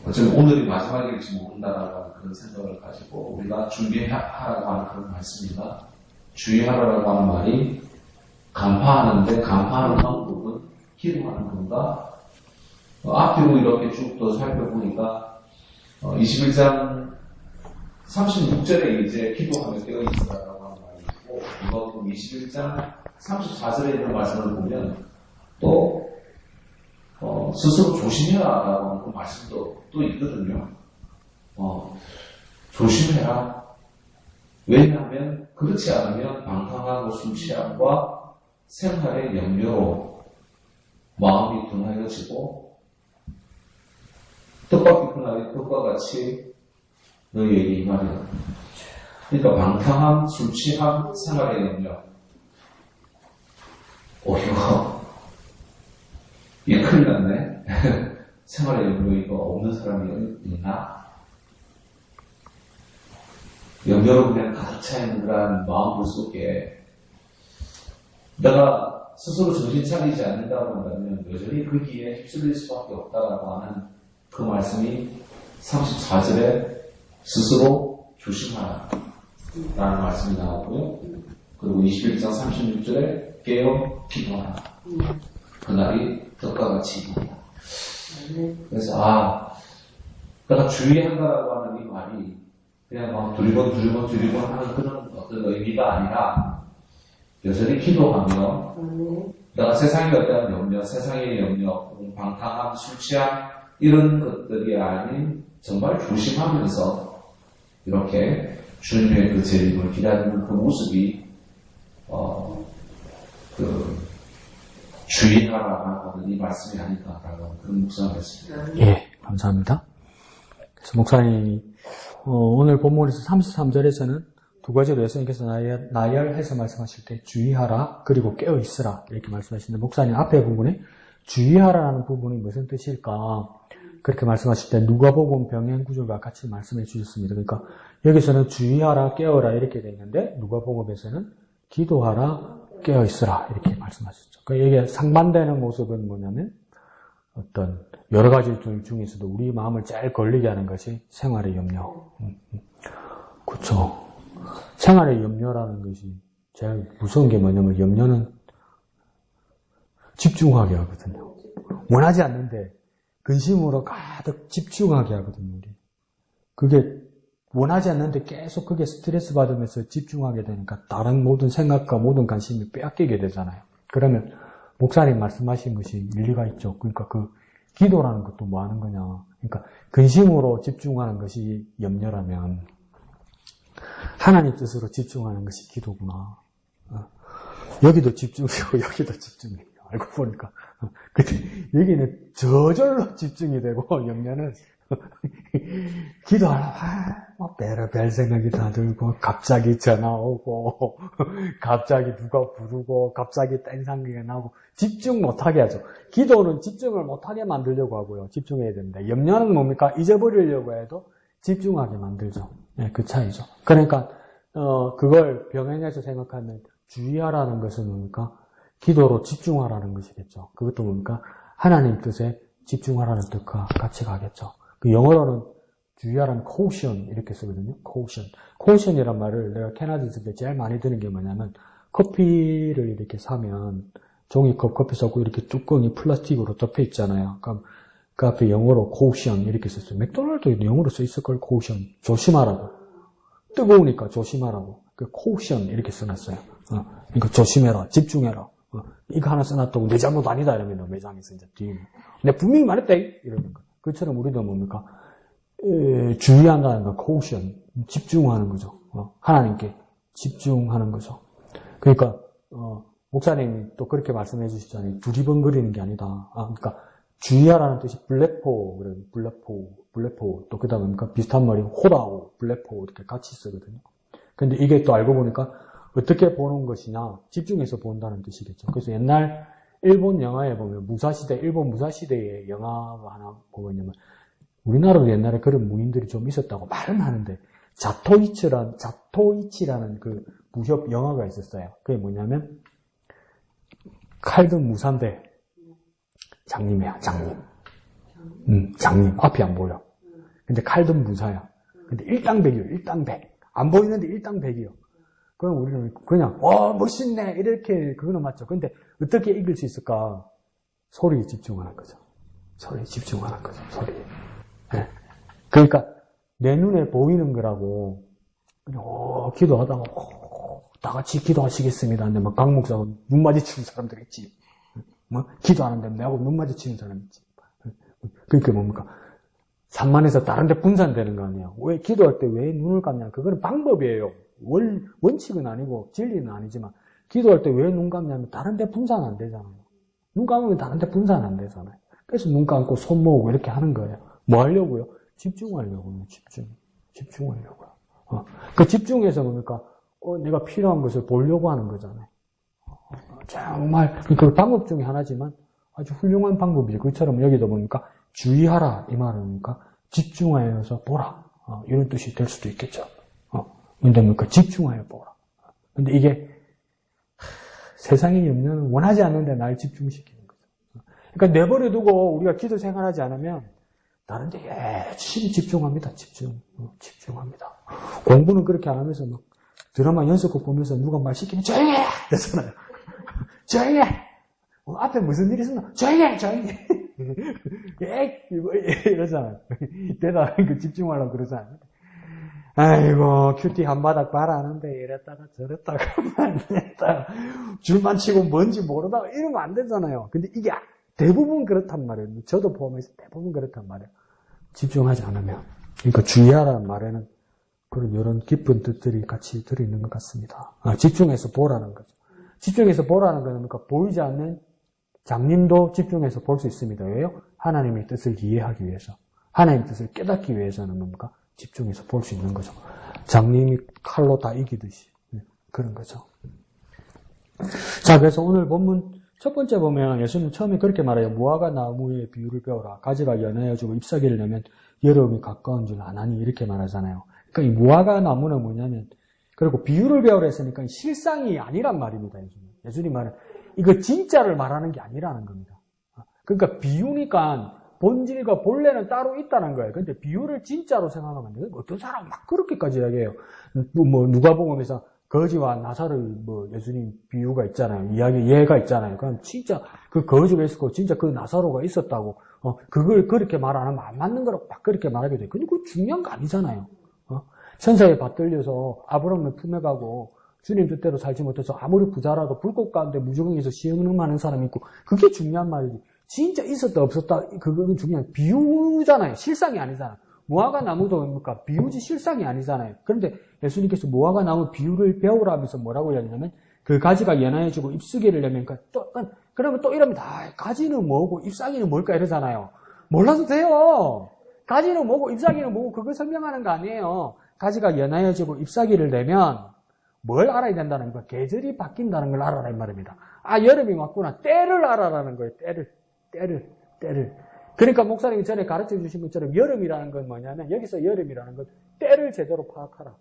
어쩌면 오늘이 마지막일지 모른다라고 하는 그런 생각을 가지고 우리가 준비하라고 하는 그런 말씀입니다. 주의하라고 하는 말이 간파하는데 간파하는 방법은 기도하는 건가? 앞뒤로 이렇게 쭉 더 살펴보니까 21장 36절에 이제 기도하며 깨어있으라고 하는 말이 있고 누가복음 21장 34절에 있는 말씀을 보면 또 스스로 조심해라라고 하는 그 말씀도 또 있거든요. 조심해라. 왜냐하면 그렇지 않으면 방탕하고 술 취함과 생활의 염려로 마음이 둔하여지고 떡밥 깊은 날이 떡과 같이 너희에게 임하리라. 그러니까 방탕함, 술 취함, 생활의 염려. 이거 큰일 났네. 생활의 염려 이거 없는 사람이 있나? 염려로 그냥 가득 차있는 그런 마음들 속에 내가 스스로 정신 차리지 않는다고 한다면 여전히 그 길에 휩쓸릴 수밖에 없다라고 하는 그 말씀이 34절에 스스로 조심하라 라는 말씀이 나오고요. 그리고 21장 36절에 깨어 기도하라. 그날이 떡과 같이 이기다. 그래서 내가 주의한다라고 하는 이 말이 그냥 막 두리번 하는 그런 어떤 의미가 아니라 여전히 기도하며 내가 세상에 어떠한 염려, 세상의 염려, 방탕함, 술 취함 이런 것들이 아닌 정말 조심하면서 이렇게 주님의 그 재림을 기다리는 그 모습이 주의하라라고 하는 이 말씀이 아닐까라는 그런 묵상을 했습니다. 예, 감사합니다. 그래서 목사님이 오늘 본문에서 33절에서는 두 가지로 예수님께서 나열해서 말씀하실 때 주의하라 그리고 깨어있으라 이렇게 말씀하시는데 목사님 앞에 부분에 주의하라는 부분이 무슨 뜻일까 그렇게 말씀하실 때 누가복음 병행구절과 같이 말씀해 주셨습니다. 그러니까 여기서는 주의하라 깨어라 이렇게 되어 있는데 누가복음에서는 기도하라 깨어있으라 이렇게 말씀하셨죠. 그러니까 이게 상반되는 모습은 뭐냐면 어떤 여러 가지 중에서도 우리 마음을 제일 걸리게 하는 것이 생활의 염려. 그렇죠. 생활의 염려라는 것이 제일 무서운 게 뭐냐면 염려는 집중하게 하거든요. 원하지 않는데 근심으로 가득 집중하게 하거든요. 우리. 그게 원하지 않는데 계속 그게 스트레스 받으면서 집중하게 되니까 다른 모든 생각과 모든 관심이 빼앗기게 되잖아요. 그러면 목사님 말씀하신 것이 일리가 있죠. 그러니까 그 기도라는 것도 뭐 하는 거냐. 그러니까 근심으로 집중하는 것이 염려라면 하나님 뜻으로 집중하는 것이 기도구나. 여기도 집중이고 여기도 집중이에요. 알고 보니까. 근데 여기는 저절로 집중이 되고 염려는 기도하려면 별 생각이 다 들고 갑자기 전화 오고 갑자기 누가 부르고 갑자기 딴 생각이 나고 집중 못하게 하죠. 기도는 집중을 못하게 만들려고 하고요. 집중해야 됩니다. 염려는 뭡니까? 잊어버리려고 해도 집중하게 만들죠. 네, 그 차이죠. 그러니까 그걸 병행해서 생각하면 주의하라는 것은 뭡니까? 기도로 집중하라는 것이겠죠. 그것도 뭡니까? 하나님 뜻에 집중하라는 뜻과 같이 가겠죠. 그 영어로는 주의하라는 caution 이렇게 쓰거든요. caution이란 말을 내가 캐나다에서 제일 많이 드는 게 뭐냐면 커피를 이렇게 사면 종이컵 커피 사고 이렇게 뚜껑이 플라스틱으로 덮여 있잖아요. 그럼 그 앞에 영어로 caution 이렇게 썼어요. 맥도날드에도 영어로 써 있을 걸 caution 조심하라고. 뜨거우니까 조심하라고. 그 caution 이렇게 써놨어요. 그러니까 조심해라, 집중해라. 이거 하나 써놨다고 내 잘못 아니다 이러면 매장에서 이제 뒤에 내가 분명히 말했다 이러는 거. 그처럼 우리도 뭡니까? 주의한다는 거, caution. 집중하는 거죠. 하나님께 집중하는 거죠. 그러니까, 목사님이 또 그렇게 말씀해 주시잖아요. 두리번거리는 게 아니다. 그러니까, 주의하라는 뜻이 블랙포, 그래요. 블랙포. 또 그 다음에 뭡니까? 비슷한 말이 호라오, 블랙포 이렇게 같이 쓰거든요. 근데 이게 또 알고 보니까 어떻게 보는 것이냐? 집중해서 본다는 뜻이겠죠. 그래서 옛날 일본 영화에 보면 일본 무사시대의 영화가 하나 보면요. 우리나라도 옛날에 그런 무인들이 좀 있었다고 말은 하는데, 자토이치라는 그 무협 영화가 있었어요. 그게 뭐냐면, 칼든 무산대 장님이야, 장님. 장님. 앞이 안 보여. 근데 칼든 무사야. 근데 일당백이요, 일당백. 안 보이는데 일당백이요. 그럼 우리는 그냥, 멋있네! 이렇게, 그거는 맞죠. 근데 어떻게 이길 수 있을까? 소리에 집중하는 거죠. 소리에 집중하는 거죠, 소리에. 네. 그러니까, 내 눈에 보이는 거라고, 그냥, 기도하다가, 다 같이 기도하시겠습니다. 근데 막 강 목사가 눈 마주치는 사람들 있지. 기도하는데 내하고 눈 마주치는 사람 있지. 그러니까 뭡니까? 산만해서 다른 데 분산되는 거 아니에요. 왜 기도할 때 왜 눈을 감냐? 그거는 방법이에요. 원칙은 아니고 진리는 아니지만 기도할 때 왜 눈 감냐면 다른 데 분산 안 되잖아요. 눈 감으면 다른 데 분산 안 되잖아요. 그래서 눈 감고 손 모으고 이렇게 하는 거예요. 뭐 하려고요? 집중하려고요. 집중하려고요. 그 집중해서 뭡니까? 내가 필요한 것을 보려고 하는 거잖아요. 정말 그 방법 중에 하나지만 아주 훌륭한 방법이죠. 그처럼 여기도 보니까 주의하라 이 말은 뭡니까? 집중하여서 보라. 이런 뜻이 될 수도 있겠죠. 근데 뭡니까? 집중하여 보라. 근데 이게 세상의 염려는 원하지 않는데 날 집중시키는 거죠. 그러니까 내버려두고 우리가 기도 생활하지 않으면 다른 데 열심히 집중합니다. 집중합니다. 공부는 그렇게 안 하면서 막 드라마 연속곡 보면서 누가 말 시키면 조용히 해! 그러잖아요. 조용히 해! 앞에 무슨 일이 있었나? 조용히 해! 에이! 이러잖아요. 대다 집중하려고 그러잖아요. 아이고, 큐티 한 바닥 바라는데 이랬다가 저랬다가 만냈다가 줄만 치고 뭔지 모르다가 이러면 안 되잖아요. 근데 이게 대부분 그렇단 말이에요. 저도 포함해서 대부분 그렇단 말이에요. 집중하지 않으면. 그러니까 주의하라는 말에는 그런 이런 깊은 뜻들이 같이 들어있는 것 같습니다. 집중해서 보라는 거죠. 집중해서 보라는 거는 그러니까 보이지 않는 장님도 집중해서 볼 수 있습니다. 왜요? 하나님의 뜻을 이해하기 위해서. 하나님의 뜻을 깨닫기 위해서는 뭡니까? 집중해서 볼 수 있는 거죠. 장님이 칼로 다 이기듯이. 그런 거죠. 자, 그래서 오늘 본문 첫 번째 보면 예수님 처음에 그렇게 말해요. 무화과 나무의 비유를 배워라. 가지가 연하여지고 잎사귀를 내면 여름이 가까운 줄 아나니 이렇게 말하잖아요. 그러니까 이 무화과 나무는 뭐냐면 그리고 비유를 배우라 했으니까 실상이 아니란 말입니다. 예수님 말은 이거 진짜를 말하는 게 아니라는 겁니다. 그러니까 비유니까 본질과 본래는 따로 있다는 거예요. 근데 비유를 진짜로 생각하면 안 돼요. 어떤 사람 막 그렇게까지 이야기해요. 뭐 누가복음에서 거지와 나사로의 예수님 비유가 있잖아요. 예가 있잖아요. 그럼 진짜 그 거지가 있었고 진짜 그 나사로가 있었다고 그걸 그렇게 말 안 하면 안 맞는 거라고 막 그렇게 말하게 돼요. 근데 그거 중요한 거 아니잖아요. 천사에 받들려서 아브라함을 품에 가고 주님 뜻대로 살지 못해서 아무리 부자라도 불꽃 가운데 무저갱에서 시험하는 사람이 있고 그게 중요한 말이지. 진짜 있었다 없었다 그건 중요한 비유잖아요. 실상이 아니잖아요. 무화과 나무도 뭡니까? 비유지 실상이 아니잖아요. 그런데 예수님께서 무화과 나무 비유를 배우라 하면서 뭐라고 이야기하냐면 그 가지가 연하여지고 잎사귀를 내면 그러면 또 이러면 가지는 뭐고 잎사귀는 뭘까 이러잖아요. 몰라도 돼요. 가지는 뭐고 잎사귀는 뭐고 그걸 설명하는 거 아니에요. 가지가 연하여지고 잎사귀를 내면 뭘 알아야 된다는 거야? 계절이 바뀐다는 걸 알아라 이 말입니다. 여름이 왔구나. 때를 알아라는 거예요. 때를. 그러니까 목사님이 전에 가르쳐 주신 것처럼 여름이라는 건 뭐냐면 여기서 여름이라는 건 때를 제대로 파악하라.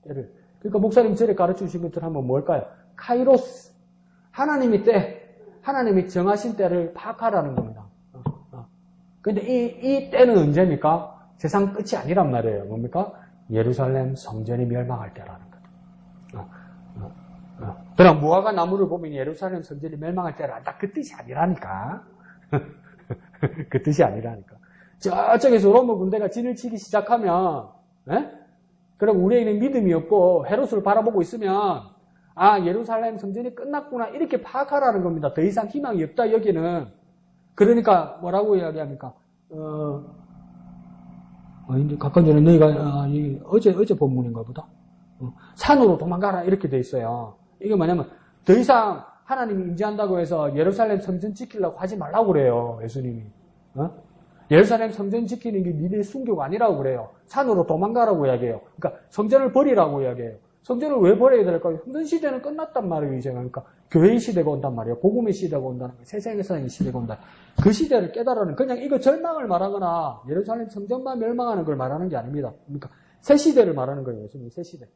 때를. 그러니까 목사님이 전에 가르쳐 주신 것처럼 하면 뭘까요? 카이로스. 하나님이 정하신 때를 파악하라는 겁니다. 근데 이 때는 언제입니까? 세상 끝이 아니란 말이에요. 뭡니까? 예루살렘 성전이 멸망할 때라는 거죠. 그럼 무화과 나무를 보면 예루살렘 성전이 멸망할 때란다. 그 뜻이 아니라니까. 그 뜻이 아니라니까. 저쪽에서 로마 군대가 진을 치기 시작하면, 그럼 우리에게는 믿음이 없고 헤롯을 바라보고 있으면, 예루살렘 성전이 끝났구나. 이렇게 파악하라는 겁니다. 더 이상 희망이 없다, 여기는. 그러니까 뭐라고 이야기합니까? 이제 가까운 전에 너희가, 어제 본문인가 보다. 산으로 도망가라. 이렇게 돼 있어요. 이게 뭐냐면, 더 이상 하나님이 임재한다고 해서 예루살렘 성전 지키려고 하지 말라고 그래요. 예수님이. 예루살렘 성전 지키는 게 니네 순교가 아니라고 그래요. 산으로 도망가라고 이야기해요. 그러니까 성전을 버리라고 이야기해요. 성전을 왜 버려야 될까요? 성전 시대는 끝났단 말이에요. 이제 그러니까 교회의 시대가 온단 말이에요. 복음의 시대가 온다는 거예요. 세상의 시대가 온다. 그 시대를 깨달아는 그냥 이거 절망을 말하거나 예루살렘 성전만 멸망하는 걸 말하는 게 아닙니다. 그러니까 새 시대를 말하는 거예요. 예수님 새 시대.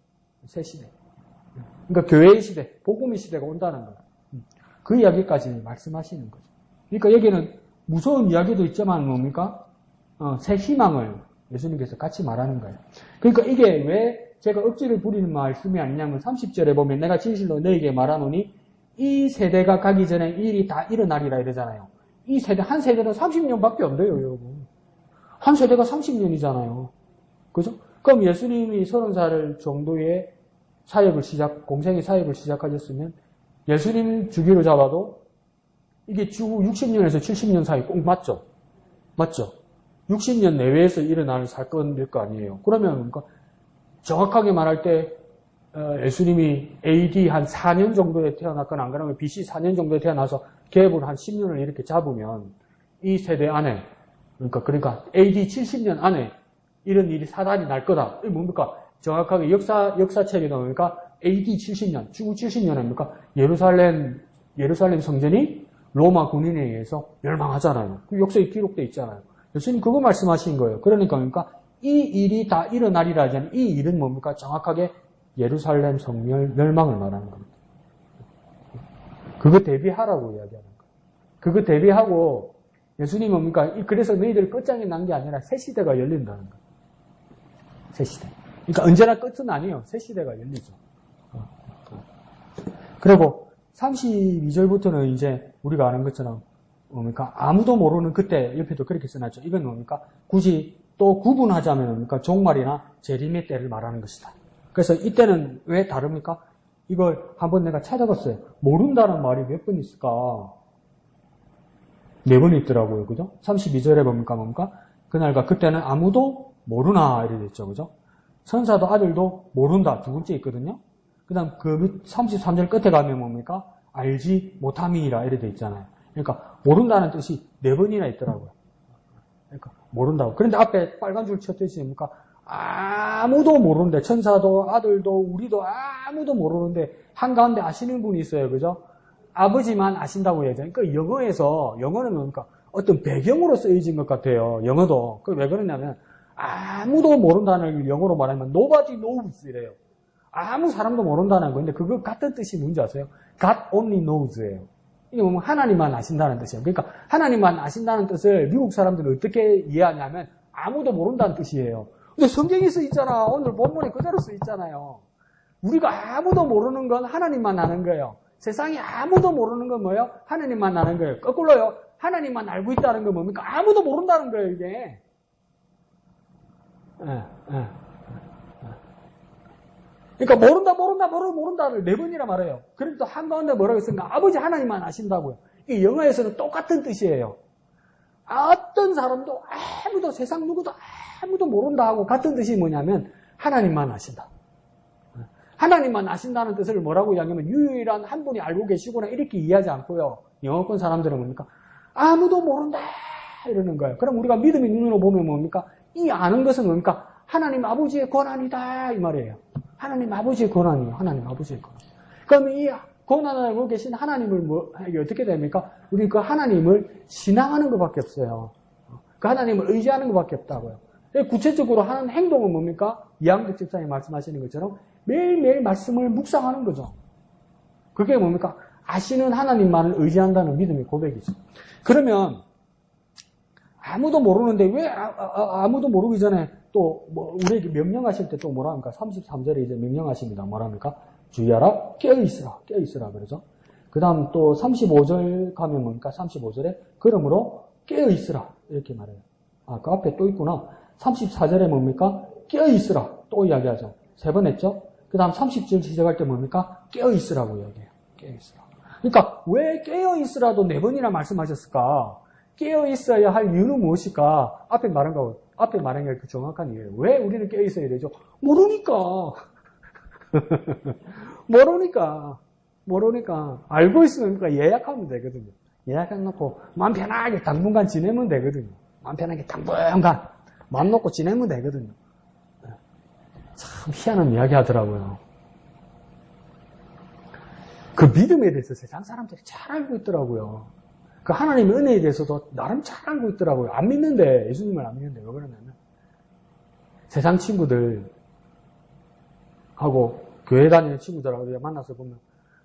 그러니까 교회의 시대, 복음의 시대가 온다는 거예요. 그 이야기까지 말씀하시는 거죠. 그러니까 여기는 무서운 이야기도 있지만 뭡니까? 새 희망을 예수님께서 같이 말하는 거예요. 그러니까 이게 왜 제가 억지를 부리는 말씀이 아니냐면 30절에 보면 내가 진실로 너에게 말하노니 이 세대가 가기 전에 이 일이 다 일어나리라 이러잖아요. 이 세대, 한 세대는 30년밖에 안 돼요, 여러분. 한 세대가 30년이잖아요. 그죠? 그럼 예수님이 30살 정도의 공생의 사역을 시작하셨으면 예수님 주기로 잡아도 이게 주 60년에서 70년 사이 꼭 맞죠? 60년 내외에서 일어나는 사건일 거 아니에요. 그러면 그러니까 정확하게 말할 때 예수님이 AD 한 4년 정도에 태어났거나 안 그러면 BC 4년 정도에 태어나서 갭을 한 10년을 이렇게 잡으면 이 세대 안에 그러니까 AD 70년 안에 이런 일이 사단이 날 거다. 이게 뭡니까? 정확하게 역사책에 나오니까 AD 70년, 주후 70년입니까? 예루살렘 성전이 로마 군인에 의해서 멸망하잖아요. 그 역사에 기록되어 있잖아요. 예수님 그거 말씀하신 거예요. 그러니까 이 일이 다 일어나리라 하잖아요. 이 일은 뭡니까? 정확하게 예루살렘 성전 멸망을 말하는 겁니다. 그거 대비하라고 이야기하는 거예요. 그거 대비하고 예수님이 뭡니까? 그래서 너희들 끝장이 난 게 아니라 새 시대가 열린다는 거예요. 새 시대. 그러니까 언제나 끝은 아니에요. 새 시대가 열리죠. 그리고 32절부터는 이제 우리가 아는 것처럼 뭡니까? 아무도 모르는 그때 옆에도 그렇게 써놨죠. 이건 뭡니까? 굳이 또 구분하자면 뭡니까? 종말이나 재림의 때를 말하는 것이다. 그래서 이때는 왜 다릅니까? 이걸 한번 내가 찾아봤어요. 모른다는 말이 몇 번 있을까? 4번 있더라고요. 그죠? 32절에 뭡니까? 그날과 그때는 아무도 모르나 이래 됐죠. 그죠? 천사도 아들도 모른다. 두 번째 있거든요. 그 다음 그 33절 끝에 가면 뭡니까? 알지 못함이라 이래 돼 있잖아요. 그러니까 모른다는 뜻이 4번이나 있더라고요. 그러니까 모른다고. 그런데 앞에 빨간 줄 쳤듯이 뭡니까? 아무도 모르는데, 천사도 아들도 우리도 아무도 모르는데 한가운데 아시는 분이 있어요. 그죠? 아버지만 아신다고 해야죠. 그러니까 영어는 뭡니까? 어떤 배경으로 쓰여진 것 같아요. 영어도. 그 왜 그러냐면 아무도 모른다는 영어로 말하면 nobody knows 이래요. 아무 사람도 모른다는 건데 그거 같은 뜻이 뭔지 아세요? God only knows예요. 이게 뭐면 하나님만 아신다는 뜻이에요. 그러니까 하나님만 아신다는 뜻을 미국 사람들은 어떻게 이해하냐면 아무도 모른다는 뜻이에요. 근데 성경에 쓰있잖아. 오늘 본문에 그대로 쓰있잖아요. 우리가 아무도 모르는 건 하나님만 아는 거예요. 세상에 아무도 모르는 건 뭐예요? 하나님만 아는 거예요. 거꾸로요. 하나님만 알고 있다는 건 뭡니까? 아무도 모른다는 거예요, 이게. 그러니까 모른다를 4번이나 말해요. 그래도 한가운데 뭐라고 했습니까? 아버지 하나님만 아신다고요. 이 영어에서는 똑같은 뜻이에요. 어떤 사람도 아무도 세상 누구도 아무도 모른다 하고 같은 뜻이 뭐냐면 하나님만 아신다. 하나님만 아신다는 뜻을 뭐라고 이야기하면 유일한 한 분이 알고 계시구나 이렇게 이해하지 않고요. 영어권 사람들은 뭡니까? 아무도 모른다 이러는 거예요. 그럼 우리가 믿음의 눈으로 보면 뭡니까? 이 아는 것은 뭡니까? 하나님 아버지의 권한이다 이 말이에요. 하나님 아버지의 권한이에요. 하나님 아버지의 권한. 그러면 이 권한을 알고 계신 하나님을 이게 어떻게 됩니까? 우리 그 하나님을 신앙하는 것밖에 없어요. 그 하나님을 의지하는 것밖에 없다고요. 구체적으로 하는 행동은 뭡니까? 이양득 집사님 말씀하시는 것처럼 매일매일 말씀을 묵상하는 거죠. 그게 뭡니까? 아시는 하나님만을 의지한다는 믿음의 고백이죠. 그러면 아무도 모르는데 왜 아무도 모르기 전에 또 뭐 우리에게 명령하실 때 또 뭐라 합니까? 33절에 이제 명령하십니다. 뭐라 합니까? 주의하라, 깨어있으라 그러죠. 그 다음 또 35절 가면 뭡니까? 35절에 그러므로 깨어있으라 이렇게 말해요. 그 앞에 또 있구나. 34절에 뭡니까? 깨어있으라 또 이야기하죠. 3번 했죠. 그 다음 30절 시작할 때 뭡니까? 깨어있으라고 이야기해요. 깨어있으라. 그러니까 왜 깨어있으라도 4번이나 말씀하셨을까? 깨어있어야 할 이유는 무엇일까? 앞에 말한 게 그 정확한 이유예요. 왜 우리는 깨어있어야 되죠? 모르니까. 모르니까. 알고 있으면 예약하면 되거든요. 예약해놓고 마음 편하게 당분간 지내면 되거든요. 마음 편하게 당분간 마음 놓고 지내면 되거든요. 참 희한한 이야기 하더라고요. 그 믿음에 대해서 세상 사람들이 잘 알고 있더라고요. 그 하나님의 은혜에 대해서도 나름 잘 알고 있더라고요. 안 믿는데, 예수님을 안 믿는데, 왜 그러냐면 세상 친구들하고 교회 다니는 친구들하고 만나서 보면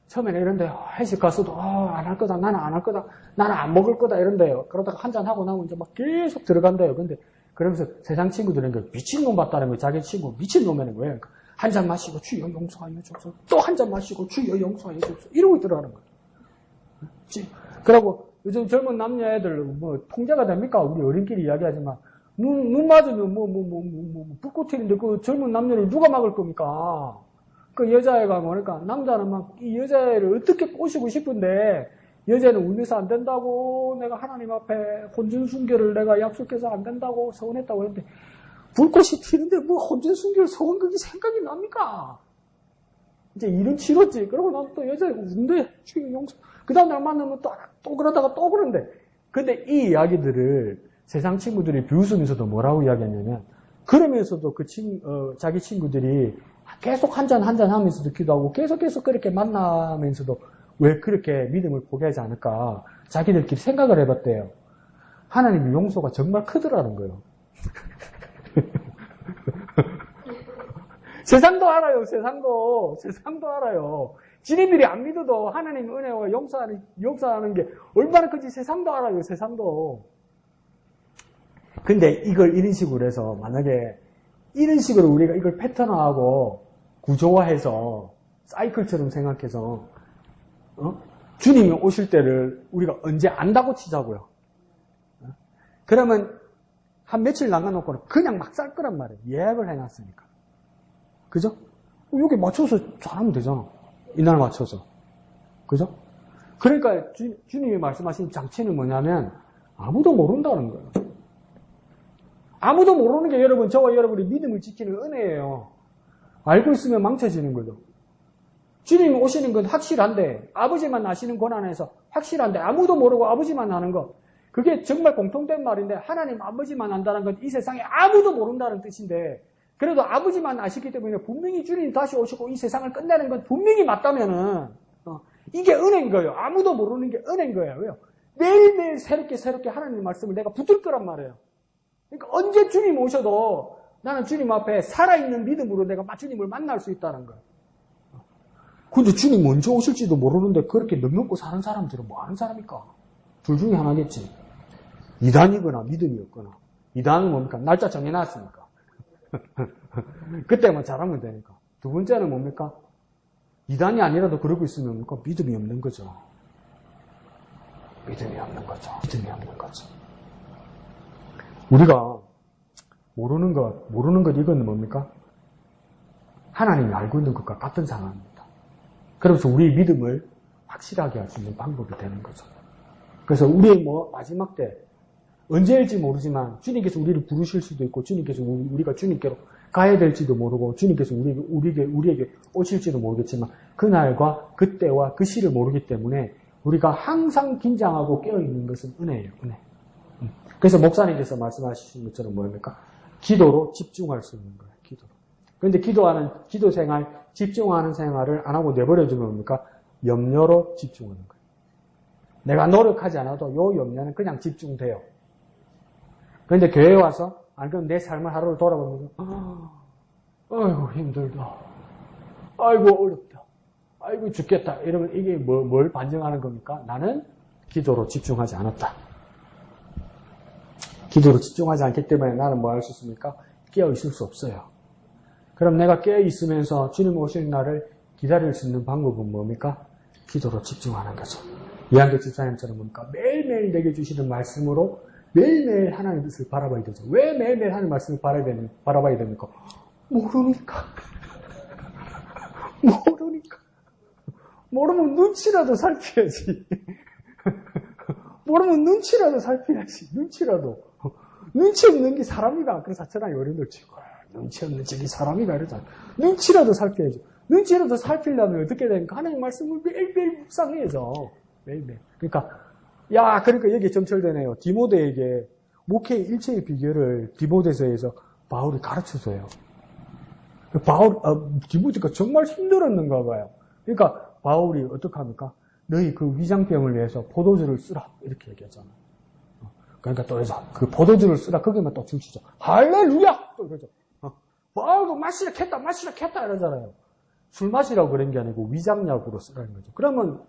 처음에는 이런데요. 회식 가서도 안 할 거다, 나는 안 할 거다, 나는 안 먹을 거다 이런데요. 그러다가 한잔하고 나면 이제 막 계속 들어간대요. 근데 그러면서 세상 친구들은 미친놈 같다는 거예요. 자기 친구 미친놈이라는 거예요. 한 잔 마시고 주여 용서하여 주옵소서. 또 한 잔 마시고 주여 용서하여 주옵소서. 이러고 있더라는 거예요. 그러고 요즘 젊은 남녀애들 뭐 통제가 됩니까? 우리 어린끼리 이야기하지만 눈 맞으면 불꽃 튀는데 그 젊은 남녀를 누가 막을 겁니까? 그 여자애가 뭐랄까 남자는 막 이 여자애를 어떻게 꼬시고 싶은데 여자는 울면서 안 된다고 내가 하나님 앞에 혼전순결을 내가 약속해서 안 된다고 서운했다고 했는데 불꽃이 튀는데 뭐 혼전순결 서운 그게 생각이 납니까? 이제 일은 치렀지. 그러고 나서 또 여자애가 운대 주여 용서. 그 다음 날 만나면 또 그러다가 또 그런데. 근데 이 이야기들을 세상 친구들이 비웃으면서도 뭐라고 이야기했냐면, 그러면서도 자기 친구들이 계속 한 잔 하면서도 기도하고 계속 그렇게 만나면서도 왜 그렇게 믿음을 포기하지 않을까? 자기들끼리 생각을 해봤대요. 하나님의 용서가 정말 크더라는 거예요. 세상도 알아요, 세상도 알아요. 지네들이 안 믿어도 하나님의 은혜와 용서하는 게 얼마나 큰지 세상도 알아요, 세상도. 근데 이걸 이런 식으로 해서, 만약에 이런 식으로 우리가 이걸 패턴화하고 구조화해서, 사이클처럼 생각해서, 주님이 오실 때를 우리가 언제 안다고 치자고요. 그러면 한 며칠 남겨놓고는 그냥 막 살 거란 말이에요. 예약을 해놨으니까. 그죠? 여기 맞춰서 잘하면 되잖아. 이날 맞춰서. 그죠? 그러니까 주님이 말씀하신 장치는 뭐냐면 아무도 모른다는 거예요. 아무도 모르는 게 여러분, 저와 여러분의 믿음을 지키는 은혜예요. 알고 있으면 망쳐지는 거죠. 주님 오시는 건 확실한데, 아버지만 아시는 권한에서 확실한데, 아무도 모르고 아버지만 아는 것. 그게 정말 공통된 말인데, 하나님 아버지만 안다는 건 이 세상에 아무도 모른다는 뜻인데, 그래도 아버지만 아시기 때문에 분명히 주님 다시 오시고 이 세상을 끝내는 건 분명히 맞다면은, 이게 은혜인 거예요. 아무도 모르는 게 은혜인 거예요. 왜요? 매일매일 새롭게 하나님의 말씀을 내가 붙들 거란 말이에요. 그러니까 언제 주님 오셔도 나는 주님 앞에 살아있는 믿음으로 내가 주님을 만날 수 있다는 거예요. 근데 주님 언제 오실지도 모르는데 그렇게 넉넉고 사는 사람들은 뭐 하는 사람입니까? 둘 중에 하나겠지. 이단이거나 믿음이 없거나. 이단은 뭡니까? 날짜 정해놨으니까. 그때만 잘하면 되니까. 두 번째는 뭡니까? 이단이 아니라도 그러고 있으면 뭡니까? 믿음이 없는 거죠. 믿음이 없는 거죠. 믿음이 없는 거죠. 우리가 모르는 것 이건 뭡니까? 하나님이 알고 있는 것과 같은 상황입니다. 그래서 우리의 믿음을 확실하게 할 수 있는 방법이 되는 거죠. 그래서 우리의 마지막 때 언제일지 모르지만 주님께서 우리를 부르실 수도 있고 주님께서 우리가 주님께로 가야 될지도 모르고 주님께서 우리에게 오실지도 모르겠지만 그날과 그때와 그 시를 모르기 때문에 우리가 항상 긴장하고 깨어있는 것은 은혜예요. 은혜. 그래서 목사님께서 말씀하신 것처럼 뭡니까? 기도로 집중할 수 있는 거예요. 기도로. 그런데 기도 생활, 집중하는 생활을 안 하고 내버려두면 뭡니까? 염려로 집중하는 거예요. 내가 노력하지 않아도 요 염려는 그냥 집중돼요. 그런데 교회에 와서 안 그러면 내 삶을 하루를 돌아보면서 아이고 힘들다. 아이고 어렵다. 아이고 죽겠다. 이러면 이게 뭘 반증하는 겁니까? 나는 기도로 집중하지 않았다. 기도로 집중하지 않기 때문에 나는 뭐 할 수 있습니까? 깨어 있을 수 없어요. 그럼 내가 깨어 있으면서 주님 오실 날을 기다릴 수 있는 방법은 뭡니까? 기도로 집중하는 거죠. 이한결 집사님처럼 뭡니까? 매일매일 내게 주시는 말씀으로 매일매일 하나님의 뜻을 바라봐야 되죠. 왜 매일매일 하나님의 말씀을 바라봐야 됩니까? 모르니까. 모르면 눈치라도 살펴야지. 모르면 눈치라도 살펴야지. 눈치 없는 게 사람이가. 그래서 사천왕이 어른들 치고 눈치 없는 저기 사람이가 이러잖아. 눈치라도 살펴야죠. 눈치라도 살피려면 어떻게 되니까 하나님 말씀을 매일매일 묵상해야죠. 매일매일. 그러니까 여기 점철되네요. 디모데에게 목회의 일체의 비결을 디모데서에서 바울이 가르쳐줘요. 디모데가 정말 힘들었는가 봐요. 그러니까 바울이 어떻게 합니까? 너희 그 위장병을 위해서 포도주를 쓰라. 이렇게 얘기하잖아요. 그러니까 또 여기서 그 포도주를 쓰라. 거기만 또 춤추죠. 할렐루야! 또 그러죠. 바울도 마시라 켰다 이러잖아요. 술 마시라고 그런 게 아니고 위장약으로 쓰라는 거죠. 그러면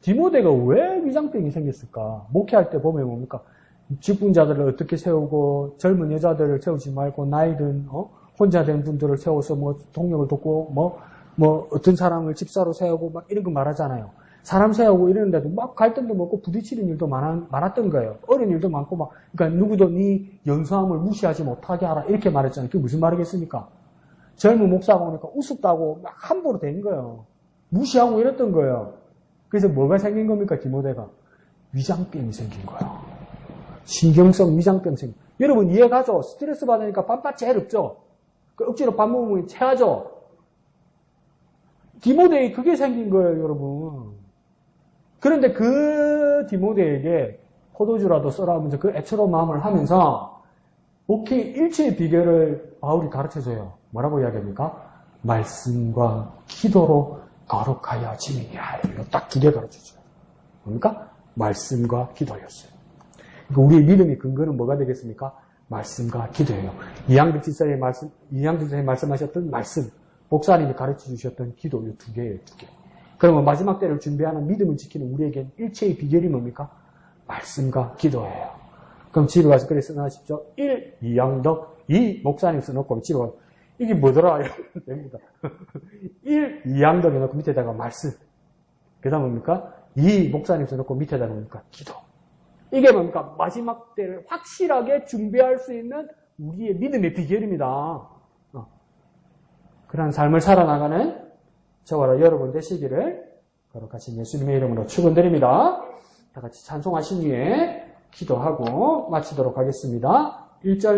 디모데가 왜 위장병이 생겼을까? 목회할 때 보면 뭡니까? 직분자들을 어떻게 세우고 젊은 여자들을 세우지 말고 나이든 혼자 된 분들을 세워서 동력을 돕고 어떤 사람을 집사로 세우고 막 이런 거 말하잖아요. 사람 세우고 이러는데도 막 갈등도 많고 부딪히는 일도 많았던 거예요. 어려운 일도 많고 그러니까 누구도 네 연소함을 무시하지 못하게 하라 이렇게 말했잖아요. 그게 무슨 말이겠습니까? 젊은 목사가 오니까 우습다고 막 함부로 된 거예요. 무시하고 이랬던 거예요. 그래서 뭐가 생긴 겁니까? 디모데가 위장병이 생긴 거예요. 신경성 위장병 생긴. 여러분 이해가죠? 스트레스 받으니까 밥맛 제일 없죠. 억지로 밥 먹으면 체하죠. 디모데에 그게 생긴 거예요, 여러분. 그런데 그 디모데에게 포도주라도 써라 하면서 그 애처로운 마음을 하면서 목회 일체의 비결을 바울이 가르쳐줘요. 뭐라고 이야기합니까? 말씀과 기도로 거룩하여 지내야 해요. 딱 두 개 가르쳐줘요. 뭡니까? 말씀과 기도였어요. 그러니까 우리의 믿음의 근거는 뭐가 되겠습니까? 말씀과 기도예요. 이한결 집사님이 말씀하셨던 말씀, 목사님이 가르쳐 주셨던 기도, 이 두 개예요, 두 개. 그러면 마지막 때를 준비하는 믿음을 지키는 우리에겐 일체의 비결이 뭡니까? 말씀과 기도예요. 그럼 집에 가서 그래 써놔십시오. 1. 이양덕 2. 목사님 써놓고 집에 가서 이게 뭐더라? 이러면 됩니다. 1. 이양덕 해놓고 밑에다가 말씀. 그 다음 뭡니까? 2. 목사님 써놓고 밑에다가 뭡니까? 기도. 이게 뭡니까? 마지막 때를 확실하게 준비할 수 있는 우리의 믿음의 비결입니다. 그런 삶을 살아나가는 저와 여러분 되시기를 거룩하신 예수님의 이름으로 축원드립니다. 다 같이 찬송하신 후에 기도하고 마치도록 하겠습니다. 1절